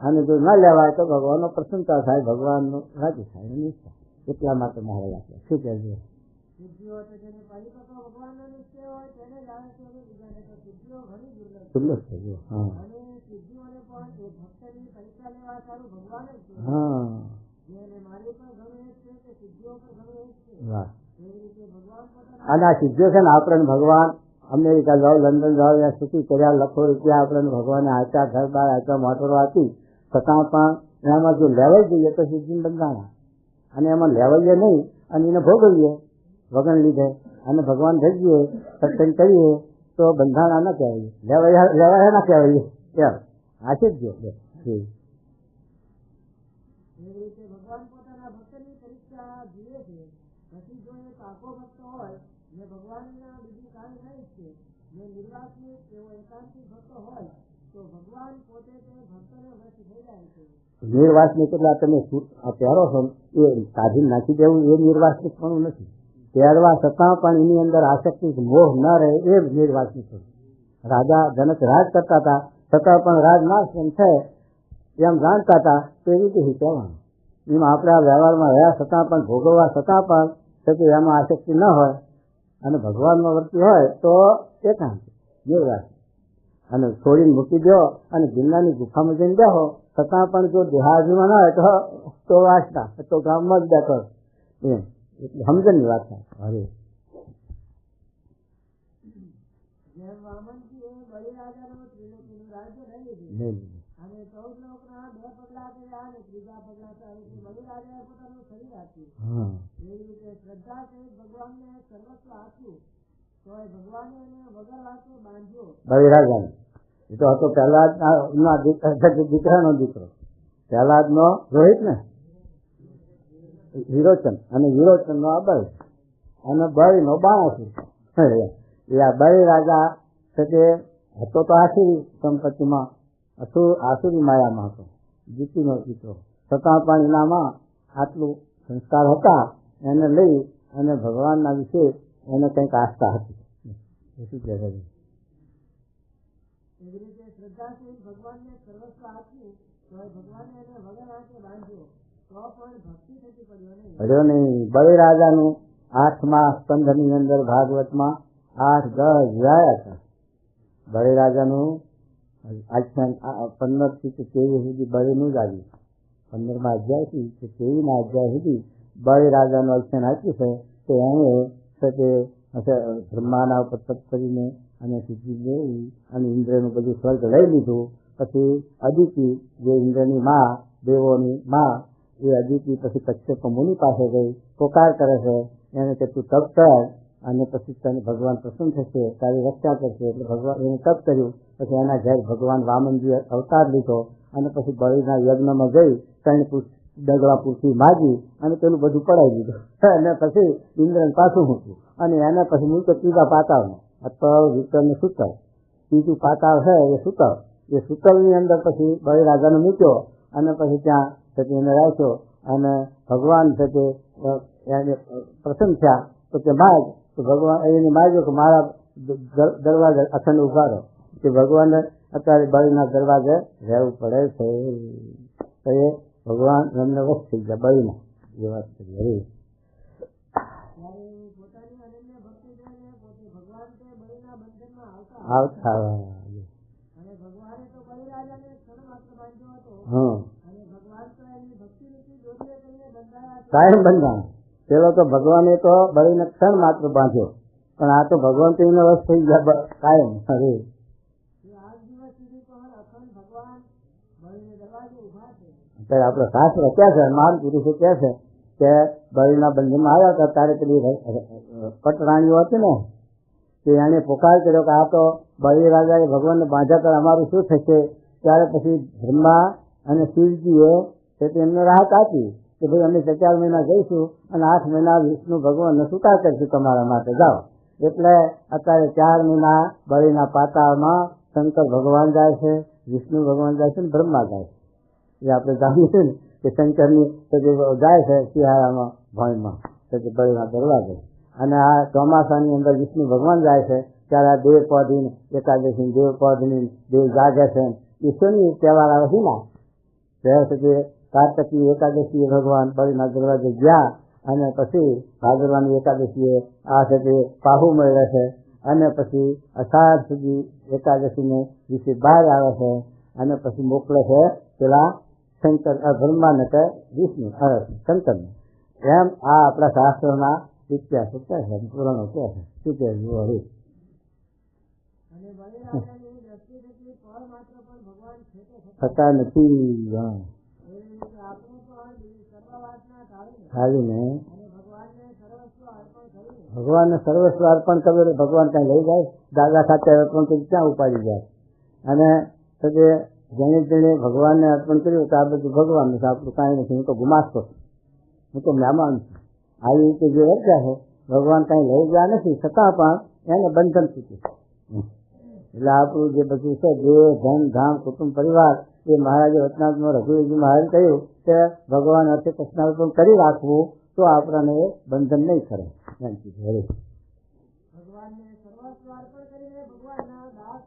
અને જો ન લેવાય તો ભગવાનનો પ્રસન્નતા થાય, ભગવાનનો રાજી થાય નહીં થાય. એટલા માટે મારે લાગે શું કહેજો દુર્લભ છે. હા હા અને આ સિદ્ધિઓ છે ને આપણને ભગવાન અમેરિકા જાઓ, લંડન જાઓ, ત્યાં સુધી કર્યા લખો રૂપિયા આપણને ભગવાને આચા ઘર બાર આચા મોટરો આપી છતાં પણ એમાં જો લેવાઈ જઈએ તો સિદ્ધિ બંધાણા અને એમાં લેવાઈએ નહીં અને એને ભોગવીએ વગણ લીધે અને ભગવાન ભેગીએ સત્સંગ કરીએ તો બંધાણા ન કહેવાય, લેવાય ના કહેવાય. એમ આ છે જ ભગવાન પોતાના ભક્તની પરીક્ષા જુએ છે. પછી જો એ પાકો ભક્ત હોય ને ભગવાનના બીજું કામ થાય છે ને નિર્વાસનિક એવો એકાંતિક ભક્ત હોય તો ભગવાન પોતે તે ભક્તને વશ થઈ જાય છે. નિર્વાસનિક એટલે તમે પહેરો છો એ કાઢી નાખી દેવું એ નિર્વાસનિક પણ નથી. પહેરવા છતાં પણ એની અંદર આસક્તિ મોહ ન રહે એ નિર્વાસનિક છે. રાજા જનક રાજ કરતા હતા છતાં પણ રાજ નાશ છે એમ જાણતા હતા તેવી રીતે કહેવાનું. એમાં આપણે આ વ્યવહારમાં રહ્યા છતાં પણ ભોગવવા છતાં પણ છતાં એમાં આસક્તિ ન હોય અને ભગવાનમાં વર્તી હોય તો એકાંત નિર્વાસ અને છોડીને મૂકી દો અને ગિરનારની ગુફામાં જઈને બેહો છતાં પણ જો દેહાજીમાં ન હોય તો વાંચતા તો ગામમાં જ બેઠો એમ એટલે સમજણની વાત થાય. હવે એમ વામનજીએ બલિરાજાનું ત્રિલોકીનું રાજ્ય લઈ લીધું નહીં. અને 14 લોકના 2 પગલા કર્યા અને ત્રીજા પગલા ચાલીથી બલિરાજાએ પોતાનું શરીર આપ્યું. હા એવી રીતે શ્રદ્ધા સહિત ભગવાનને સર્વસ્વ આપ્યું તોય ભગવાને એને વગર વાંકે બાંધ્યો. બલિરાજાને એ તો હતો પહેલા દીકરાનો દીકરો, પહેલાદ નો રોહિત ને વિરોચન, અને વિરોચન નો અબલ, અને બળી નો બાણાસુર. એ આ બળી રાજા છે તે હતો તો આસુરી સંપત્તિમાં, આસુરી માયામાં હતો, જીતીનો દીકરો. છતાં પણ એનામાં આટલું સંસ્કાર હતા, એને લઈ અને ભગવાનના વિશે એને કંઈક આસ્થા હતી. શું કહે છે? એવી રીતે શ્રદ્ધા સહિત ભગવાનને સર્વસ્વ આપ્યું તોય ભગવાને એને વગર વાંકે બાંધ્યો તો પણ ભક્તિ થતી પડ્યો નહીં. પડ્યો નહીં. બલિરાજાનું 8મા સ્કંધની અંદર ભાગવતમાં 8-10 અધ્યાય હતા. બલિરાજાનું આખ્યાન 15 થી 23 સુધી બલિનું જ આવ્યું. 15મા અધ્યાયથી 23ના અધ્યાય સુધી બલિરાજાનું આખ્યાન આપ્યું છે કે એને બ્રહ્માના ઉપર તપ કરીને અને સિદ્ધિ મેળવી અને ઇન્દ્રનું બધું સ્વર્ગ લઈ લીધું. પછી અદિતિ જે ઇન્દ્રની માં, દેવોની માં, એ અદિતિ પછી કશ્યપ મુનિ પાસે ગઈ, પોકાર કરે છે એને કે તું તપ કર અને પછી તને ભગવાન પ્રસન્ન થશે, તારી રક્ષા કરશે. એટલે ભગવાન એને તપ કર્યું. પછી એના ઘેર ભગવાન વામનજી અવતાર લીધો અને પછી બલિના યજ્ઞમાં ગઈ 3 ડગલા પૂરતી માગી અને પેલું બધું પડાવી દીધું. અને પછી ઇન્દ્રને પાછું મૂક્યું અને એને પછી મૂક્યો ત્રીજા પાતાળમાં. અતળ, વિતળ ને સુતળ, ત્રીજું પાતાળ છે એ સુતળ. એ સુતળની અંદર પછી બલિરાજાને મૂક્યો અને પછી ત્યાં પછી એને રાખ્યો. અને ભગવાન છે તે એને પ્રસન્ન થયા તો કે માગ, તો ભગવાન એને માગ્યો કે મારા દરવાજે અખંડ ઉભા રહો. કે ભગવાનને અત્યારે બલિના દરવાજે રહેવું પડે છે. તો એ ભગવાન એમને વશ થઈ ગયા બલિના. એ વાત કરી હરી પોતાની અનન્ય ભક્તિ જોઈને પોતે ભગવાન તે બલિના બંધનમાં આવતા. અને ભગવાને તો બલિરાજાને ક્ષણ માત્ર બાંધ્યો હતો. અને ભગવાન તો એની ભક્તિ રૂપી દોરીએ કરીને બંધાયા કાયમ બંધાણા. પેલો તો ભગવાને તો બલિને ક્ષણ માત્ર બાંધ્યો, પણ આ તો ભગવાન તો એને વશ થઈ ગયા કાયમ. હરે આજ દિવસ સુધી તો અખંડ ભગવાન બલિને દરવાજે ઉભા છે. અત્યારે આપણે શાસ્ત્ર ક્યાં છે, મહાન પુરુષો ક્યાં છે કે બલિના બંધનમાં આવ્યા હતા ત્યારે પેલી પટરાણીઓ હતી ને, કે એને પોકાર કર્યો કે આ તો બલિરાજાએ ભગવાનને બાંધ્યા તો અમારું શું થશે. ત્યારે પછી બ્રહ્મા અને શિવજીએ એમને રાહત આપી કે ભાઈ અમે 4 મહિના જઈશું અને 8 મહિના વિષ્ણુ ભગવાનને સુતા કરીશું તમારા માટે, જાઓ. એટલે અત્યારે 4 મહિના બલિના પાતાળમાં શંકર ભગવાન જાય છે, વિષ્ણુ ભગવાન જાય છે ને બ્રહ્મા જાય છે. એ આપણે જાણીએ છીએ ને કે શંકરની જાય છે શિયાળામાં ભણમાં બલિના દરવાજે, અને આ ચોમાસાની અંદર વિષ્ણુ ભગવાન જાય છે. ત્યારે આ દેવ પૌધીને એકાદશી, દેવ પૌધની દેવ જાગે છે. એ શનિ તહેવાર આવે છે ને, ત્યારે સુધી કાર્તકી એકાદશીએ ભગવાન બલિના દરવાજે ગયા અને પછી ભાદરવાની એકાદશીએ આ છે તે પાહુ મળે છે. અને પછી અષાઢ સુધી એકાદશીને વિશે બહાર આવે છે અને પછી મોકલે છે પેલા શંકર બ્રહ્માને કે વિષ્ણુ શંકરને. એમ આ આપણા શાસ્ત્રોના ઇતિહાસ કહે છે, પુરાણો કહે છે. શું કહે જુઓ હરી. અને બલિરાજાની દ્રષ્ટિ થકી ફળ માત્ર પણ ભગવાન થતા નથી. આપણે પણ સર્વવાસના ખાલીને અને ભગવાનને સર્વસ્વ અર્પણ કરીને ભગવાનને સર્વસ્વ અર્પણ કર્યું. ભગવાન કઈ લઈ જાય, દાદા ખાતે અર્પણ કરી ક્યાં ઉપાડી જાય. અને જેને જેને ભગવાનને અર્પણ કર્યું તો આ બધું ભગવાનનું છે, આપણું કાંઈ નથી. હું તો ગુમાસ્તો છું, હું તો મહેમાન છું. આવી રીતે જે વર્ત્યા છે ભગવાન કાંઈ લઈ ગયા નથી, છતાં પણ એને બંધન થયું. એટલે આપણું જે બધું છે દેહ, ધન, ધામ, કુટુંબ, પરિવાર, એ મહારાજે વચનાત્મા રઘુવીરજી મહારાજે કહ્યું કે ભગવાન અર્થે કૃષ્ણાર્પણ કરી રાખવું તો આપણને બંધન નહીં કરે. ભગવાનને સર્વસ્વ અર્પણ કરીને ભગવાનના દાસ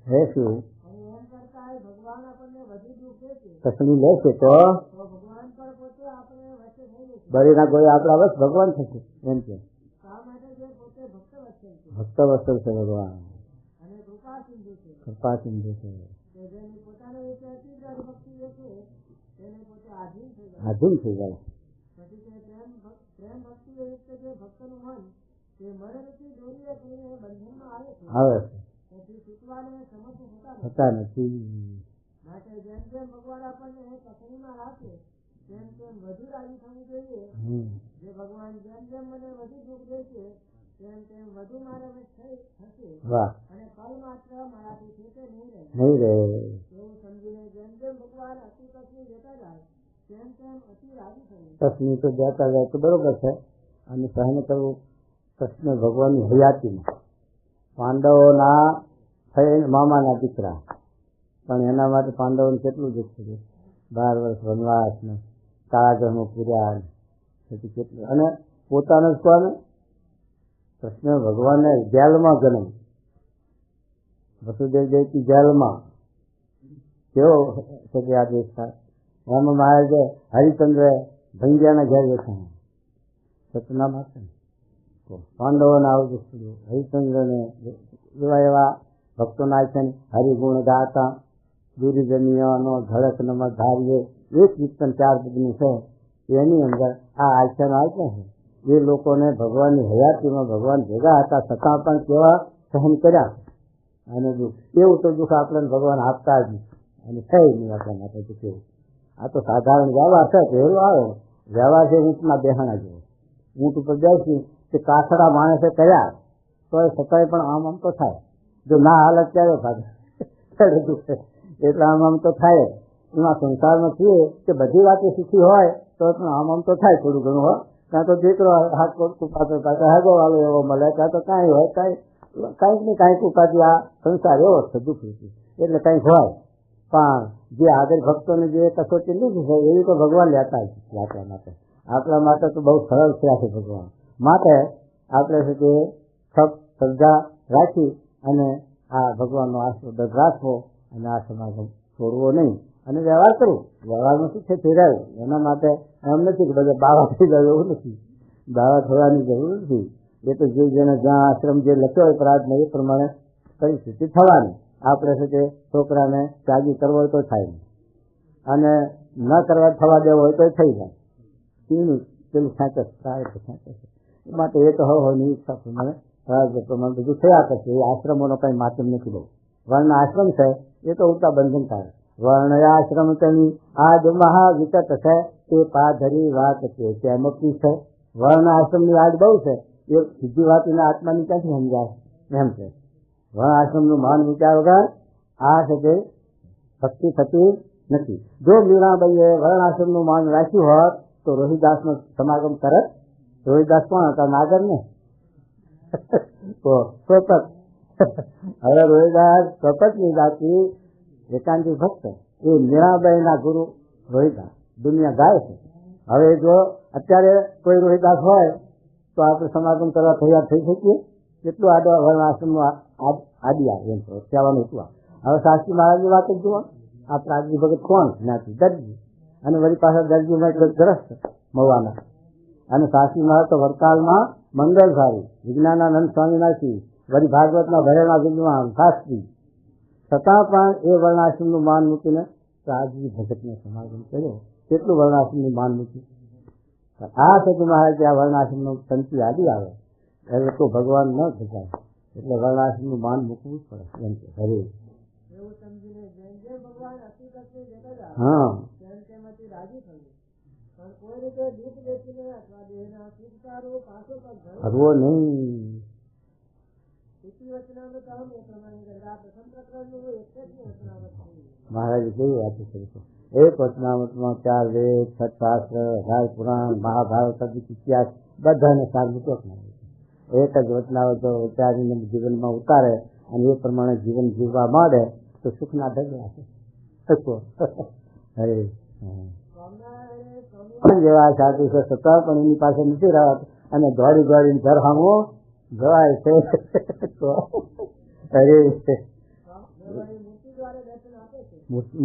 રહેશું. એમ કરતા ભગવાન આપણને વધુ દુઃખ દેશે, કસણી લેશે તો ભગવાન પણ પોતે આપણે વચ્ચે થઈ જશે. બળીના કોઈ આપણા વશ ભગવાન થશે. એમ છે આ માટે જે પોતે ભક્ત વત્સલ છે, ભક્ત વત્સલ છે ભગવાન, અને કૃપા સિંધુ છે, કૃપા સિંધુ છે. જેની પોતાના વિશે અતિ ભક્તિ છે તેને પોતે આધીન થઈ જાય. આધીન થઈ જાય. પછી તે પ્રેમ ભક્તિ યુક્ત જે ભક્તનું મન તે મરણથી દોરીએ કરીને બંધનમાં આવે છે, આવે છે, તેથી છૂટવાને સમર્થ થતા નથી. માટે જેમ જેમ ભગવાન આપણને પસંદમાં રાખે તેમ તેમ વધુ રાજી થવું જોઈએ. જે ભગવાન જેમ જેમ મને વધુ દુઃખ દે છે તેમ તેમ વધુ મારે થશે વાહ, અને પલ માત્ર મારાથી છેટે નહીં રહે. નહીં રહે. એવું સમજીને જેમ જેમ ભગવાન અતિ તકલીફ દેતા જાય તેમ તેમ અતિ રાજી થવું. તકલીફ તો દેતા જાય તો બરોબર છે, અને સહન કરવું કૃષ્ણ ભગવાનની હયાતીમાં. પાંડવોના થઈ મામાના દીકરા, પણ એના માટે પાંડવોને કેટલું દુઃખ થયું. 12 વર્ષ વનવાસ ને કારાગૃહમાં પૂર્યા, પછી કેટલું. અને પોતાને જ કોને કૃષ્ણ ભગવાનને જેલમાં જન્મ, વસુદેવ દેવકી જેલમાં કેવો છે કે આ દેશ થાય. એમાં મહારાજે હરિચંદ્ર ભંગિયાના ઘેર બેઠા સતના માટે પાંડવોને આવું દુઃખ થયું. હરિચંદ્રને એવા ભક્તોના છે હરિગુણ ગાતા દુર્જનિયાનો ધડક નમક ધારીએ એક કીર્તન 4 પદનું છે. એની અંદર આ આખ્યાનો આપ્યા છે. એ લોકોને ભગવાનની હયાતીમાં ભગવાન ભેગા હતા છતાં પણ કેવા સહન કર્યા. અને દુઃખ એવું તો દુઃખ આપણને ભગવાન આપતા જ નહીં, અને થઈ નહીં આપણા માટે તો કેવું. આ તો સાધારણ વ્યવહાર છે, પહેલું આવે વ્યવહાર છે ઊંટના બેહાણા જેવો. ઊંટ ઉપર બેસી કે કાસડા માણસે કર્યા તો એ છતાંય પણ આમ તો થાય. જો ના હાલત ત્યારે થાય દુઃખ, એટલે આમ તો થાય. એમાં સંસારમાં છીએ કે બધી વાતે સુખી હોય તો આમ તો થાય થોડું ઘણું હોય. કાં તો દીકરો હાથ કુપાતો કાં હગો વાલો એવો મળે, કાં તો કાંઈ હોય કાંઈક ને કાંઈક ઉપાધિ. આ સંસાર એવો છે દુઃખી, એટલે કંઈક હોય. પણ જે આગળ ભક્તોને જે કસોટી લીધી છે એવી તો ભગવાન લેતા જ આપણા માટે તો બહુ સરળ થયા છે ભગવાન માટે. આપણે છે તે સબ શ્રદ્ધા રાખી અને આ ભગવાનનો આશીર્વાદ રાખવો, અને આ સમાગમ છોડવો નહીં, અને વ્યવહાર કરવો. વ્યવહારમાં શું છે ફેરાવું. એના માટે એમ નથી કે બધા બાવા થઈ જાય એવું નથી, બાવા થવાની જરૂર નથી. એ તો જે જેને જ્યાં આશ્રમ જે લખ્યો હોય પ્રાર્થના એ પ્રમાણે પરિસ્થિતિ થવાની. આપણે છે તે છોકરાને ત્યાગી કરવો હોય તો થાય નહીં, અને ન કરવા થવા દેવો હોય તો થઈ જાય. પેલું ખેંચે થાય તો ખેંચે. એ માટે એ તો હોય ઈચ્છા પ્રમાણે પ્રમાણે બધું થયા કરશે. એ આશ્રમોનો કંઈ માધ્યમ નથી બહુ. વર્ણ આશ્રમ છે એ તો ઉલટા બંધન થાય. વર્ણ આશ્રમ તેની આજ મહાવિકટ છે તે પાધરી વાત છે ચેમકી છે. વર્ણ આશ્રમની આજ બહુ છે, એ સીધી વાત એના આત્માની ક્યાંથી સમજાય એમ છે. વર્ણ આશ્રમનું માન વિચાર વગર આ છે તે ભક્તિ થતી નથી. જો મીરાબાઈએ વર્ણ આશ્રમનું માન રાખ્યું હોત તો રોહિદાસનો સમાગમ કરત. રોહિદાસ કોણ હતા? નાગર ને કપટ. હવે રોહિદાસ કપટની જાતિ એકાંતી ભક્ત. એ મીરાબાઈના ગુરુ રોહિદાસ દુનિયા ગાય છે. હવે જો અત્યારે કોઈ રોહિદાસ હોય તો આપણે સમાગમ કરવા તૈયાર થઈ શકીએ? કેટલું આડો વર્ણ આશ્રમનું આદિ આવે એમ કહેવાનું હતું. હવે શાસ્ત્રી મહારાજની વાત જ જુઓ. આ પ્રાગજી ભગત કોણ? જ્ઞાતિ દરજી, અને વળી પાછા દરજીમાં એક ગ્રસ્ત મવાના. અને શાસ્ત્રી મહારાજ તો વડતાલમાં મંગળધારી વિજ્ઞાનાનંદ સ્વામીનાથી, વળી ભાગવતમાં ભરેલા વિદ્વાન શાસ્ત્રી, છતાં પણ એ વર્ણાશ્રમનું માન મૂકીને પ્રાગજી ભગતને સમાગમ કર્યો. કેટલું વર્ણાશ્રમનું માન મૂક્યું. આ સતી મહારાજ આ વર્ણાશ્રમનું સંતિ આદિ આવે એટલે તો ભગવાન ન ભજાય. એટલે વર્ણાશ્રમનું માન મૂકવું જ પડે એમ કે હરે. એવું સમજીને જેમ જેમ ભગવાન અતિ તકલીફ દેતા જાય હા તેમ તેમાંથી રાજી થયું. પણ કોઈ રીતે દુઃખ દેખીને અથવા દેહના સુખકારો પાછો પગ ભરવો નહીં. મહારાજે કેવી વાતો કરી છે. એક વચનામૃતમાં 4 વેદ, 6 શાસ્ત્ર, 18 પુરાણ, મહાભારત, ઇતિહાસ બધાને સાર મૂક્યો. એક જ વચનામૃત વિચારીને જીવનમાં ઉતારે અને એ પ્રમાણે જીવન જીવવા માંડે તો સુખના ઢગલા છે. જેવા સાધુ છે છતાં પણ એની પાસે નથી રહેવાતું, અને દોડી દોડીને ઘર સામો જવાય છે.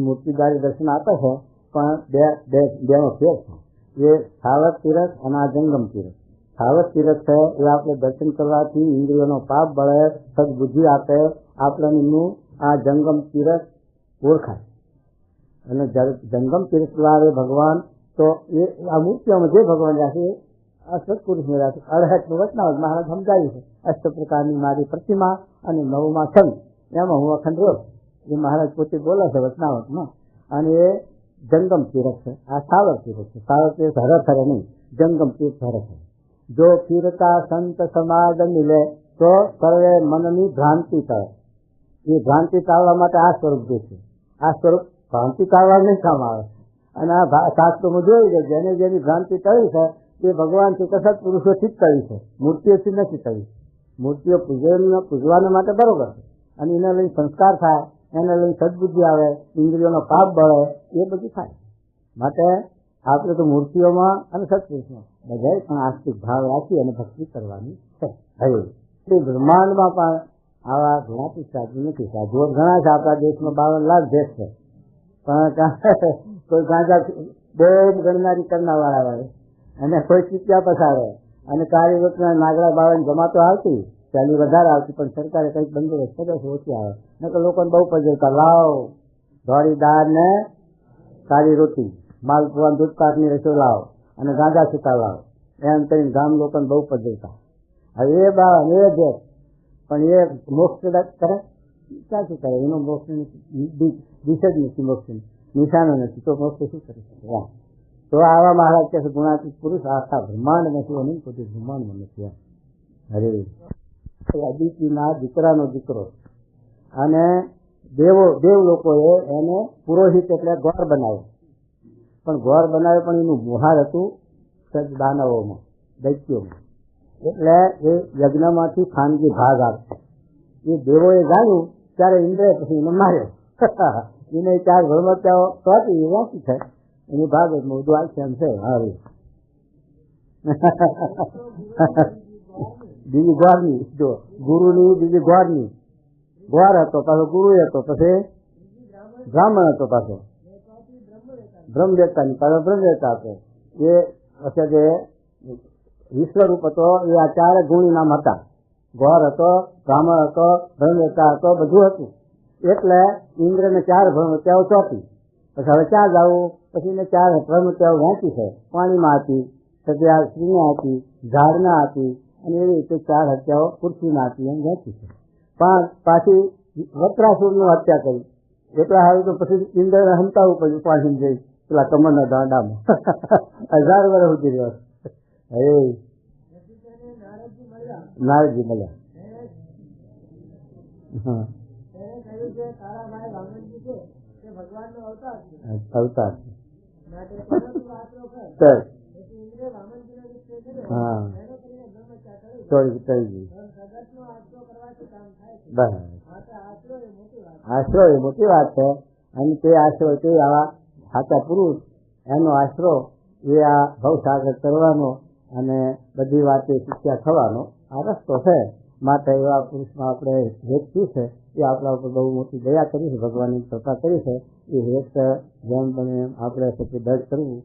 મૂર્તિદ્વારે દર્શન આપે છે, પણ બેનો ફેર છે. એ સ્થાવર તીરથ અને આ જંગમ તીરથ. સ્થાવર તીરથ છે એ આપણે દર્શન કરવાથી ઇન્દ્રિયોનો પાપ બળે, સદબુદ્ધિ આપે આપણને. આ જંગમ તીરથ ઓળખાય. અને જંગમ તીરથ દ્વારે ભગવાન તો એ આ મૂર્તિઓમાં જે ભગવાન રાખે આ સત્પુરુષ મેળા 68 વચનાવત મહારાજ સમજાવ્યું છે. 8 પ્રકારની મારી પ્રતિમા અને 9માં છંદ, એમાં હું અખંડ રહ્યો એ મહારાજ પોતે બોલે છે વચનાવતમાં. અને એ જંગમ તીર્થ છે, આ સાવર તીર્થ છે. સાવર તીર્થ હરખરે નહીં, જંગમ તીર્થ હરખરે. જો ફીરતા સંત સમાજ મિલે તો સર્વે મનની ભ્રાંતિ ટાળે. એ ભ્રાંતિ ટાળવા માટે આ સ્વરૂપ જે છે, આ સ્વરૂપ ભ્રાંતિ ટાળવા નહીં કામ આવે. અને આ શાસ્ત્રોમાં જોયું કે જેને જેની ભ્રાંતિ ટળી છે તે ભગવાનથી કસત પુરુષોથી જ ટળી છે, મૂર્તિઓથી નથી ટળી. મૂર્તિઓ પૂજવાના માટે બરોબર છે, અને એને લઈને સંસ્કાર થાય, એને લઈને સદબુદ્ધિ આવે, ઇન્દ્રિયોનો પાપ બળે, એ બધું થાય. માટે આપણે તો મૂર્તિઓમાં અને સત્પુરુષમાં બધાય પણ આસ્તિક ભાવ રાખી અને ભક્તિ કરવાની છે. હવે તે બ્રહ્માંડમાં પણ આવા ઘણાથી સાધુ નથી. સાધુઓ ઘણા છે આપણા દેશમાં, 52 લાખ દેશ છે, પણ કોઈ ગાંજા બહુ ગણનારી કરનારવાળા વાળે, અને કોઈ ચીપિયા પસારે, અને કાર્યવૃતના નાગડા બાળાની જમાતો આવતી, ચાલી વધારે આવતી, પણ સરકારે કંઈક બંદોબસ્ત કરે છે, ઓછી આવે. ન તો લોકોને બહુ પજવતા, લાવ ધોળી દાળ ને કાળી રોટી, માલપુઆ દૂધ પાકની રસોઈ લાવો અને ગાંજા છૂટા લાવો, એમ કરીને ગામ લોકોને બહુ પજવતા. હવે એ બાળા એ ભેટ, પણ એ મોક્ષ કરે ક્યાંથી કરે? એનો મોક્ષ દિશ જ નથી, મોક્ષ નિશાનો નથી, તો મોક્ષ શું કરી શકે? તો આવા મહારાજ કહે છે ગુણાતીત પુરુષ આખા બ્રહ્માંડ નથી, અને પોતે બ્રહ્માંડમાં નથી. હરે અદિતિના દીકરાનો દીકરો, અને દેવ લોકોએ એને પુરોહિત એટલે ગોર બનાવ્યો. પણ ગોર બનાવ્યો પણ એનું મુહાર હતું દાનવોમાં, દૈત્યોમાં. એટલે એ યજ્ઞમાંથી ખાનગી ભાગ આપશે. એ દેવોએ જાણ્યું ત્યારે ઇન્દ્રએ પછી એને માર્યો. એને 4 ભરમત્યાઓ સોંપી, એ વાંચી છે એની ભાગવતમાં બધું આખ્યાન છે. હારું બીજી ગોરની, જો ગુરુની બીજી ગોરની, ગોર હતો પાછો ગુરુ હતો, પછી બ્રાહ્મણ હતો પાછો બ્રહ્મદેવતાની, પાછો બ્રહ્મદેવતા હતો. એ પછી જે વિશ્વરૂપ હતો એ આ 4 ગુણી નામ હતા. ગોર હતો, બ્રાહ્મણ હતો, બ્રહ્મદેવતા હતો, બધું હતું. એટલે ઇન્દ્રને 4 ભ્રમત્યાઓ ચોંપી. પછી હવે ક્યાં જવું? પછી એને 4 ભ્રમત્યાઓ વહેંચી છે. પાણીમાં હતી, પછી સ્ત્રીને હતી, ઝાડના હતી, અને એવી રીતે 4 હત્યાઓ પૃથ્વીમાં હતી, એમ વહેંચી છે. પણ પાછી વત્રાસુરનું હત્યા કરી, એટલે હવે તો પછી ઇન્દ્રને હંતાવવું પડ્યું પાણી જઈ પેલા કમળના દાંડામાં. 1000 વર્ષ સુધી રહ્યો. હે નારદજી મળ્યા. અવતાર આશરો એ મોટી વાત છે. અને તે આશરો તે આવા સાચા પુરુષ, એનો આશરો એ આ ભવસાગર કરવાનો અને બધી વાતે શિક્ષા થવાનો આ રસ્તો છે. માટે એવા પુરુષમાં આપણે હેત શું છે એ આપણા ઉપર બહુ મોટી દયા કરી છે, ભગવાનની કૃપા કરી છે. એ હેત જેમ બને આપણે દર્જ કરવું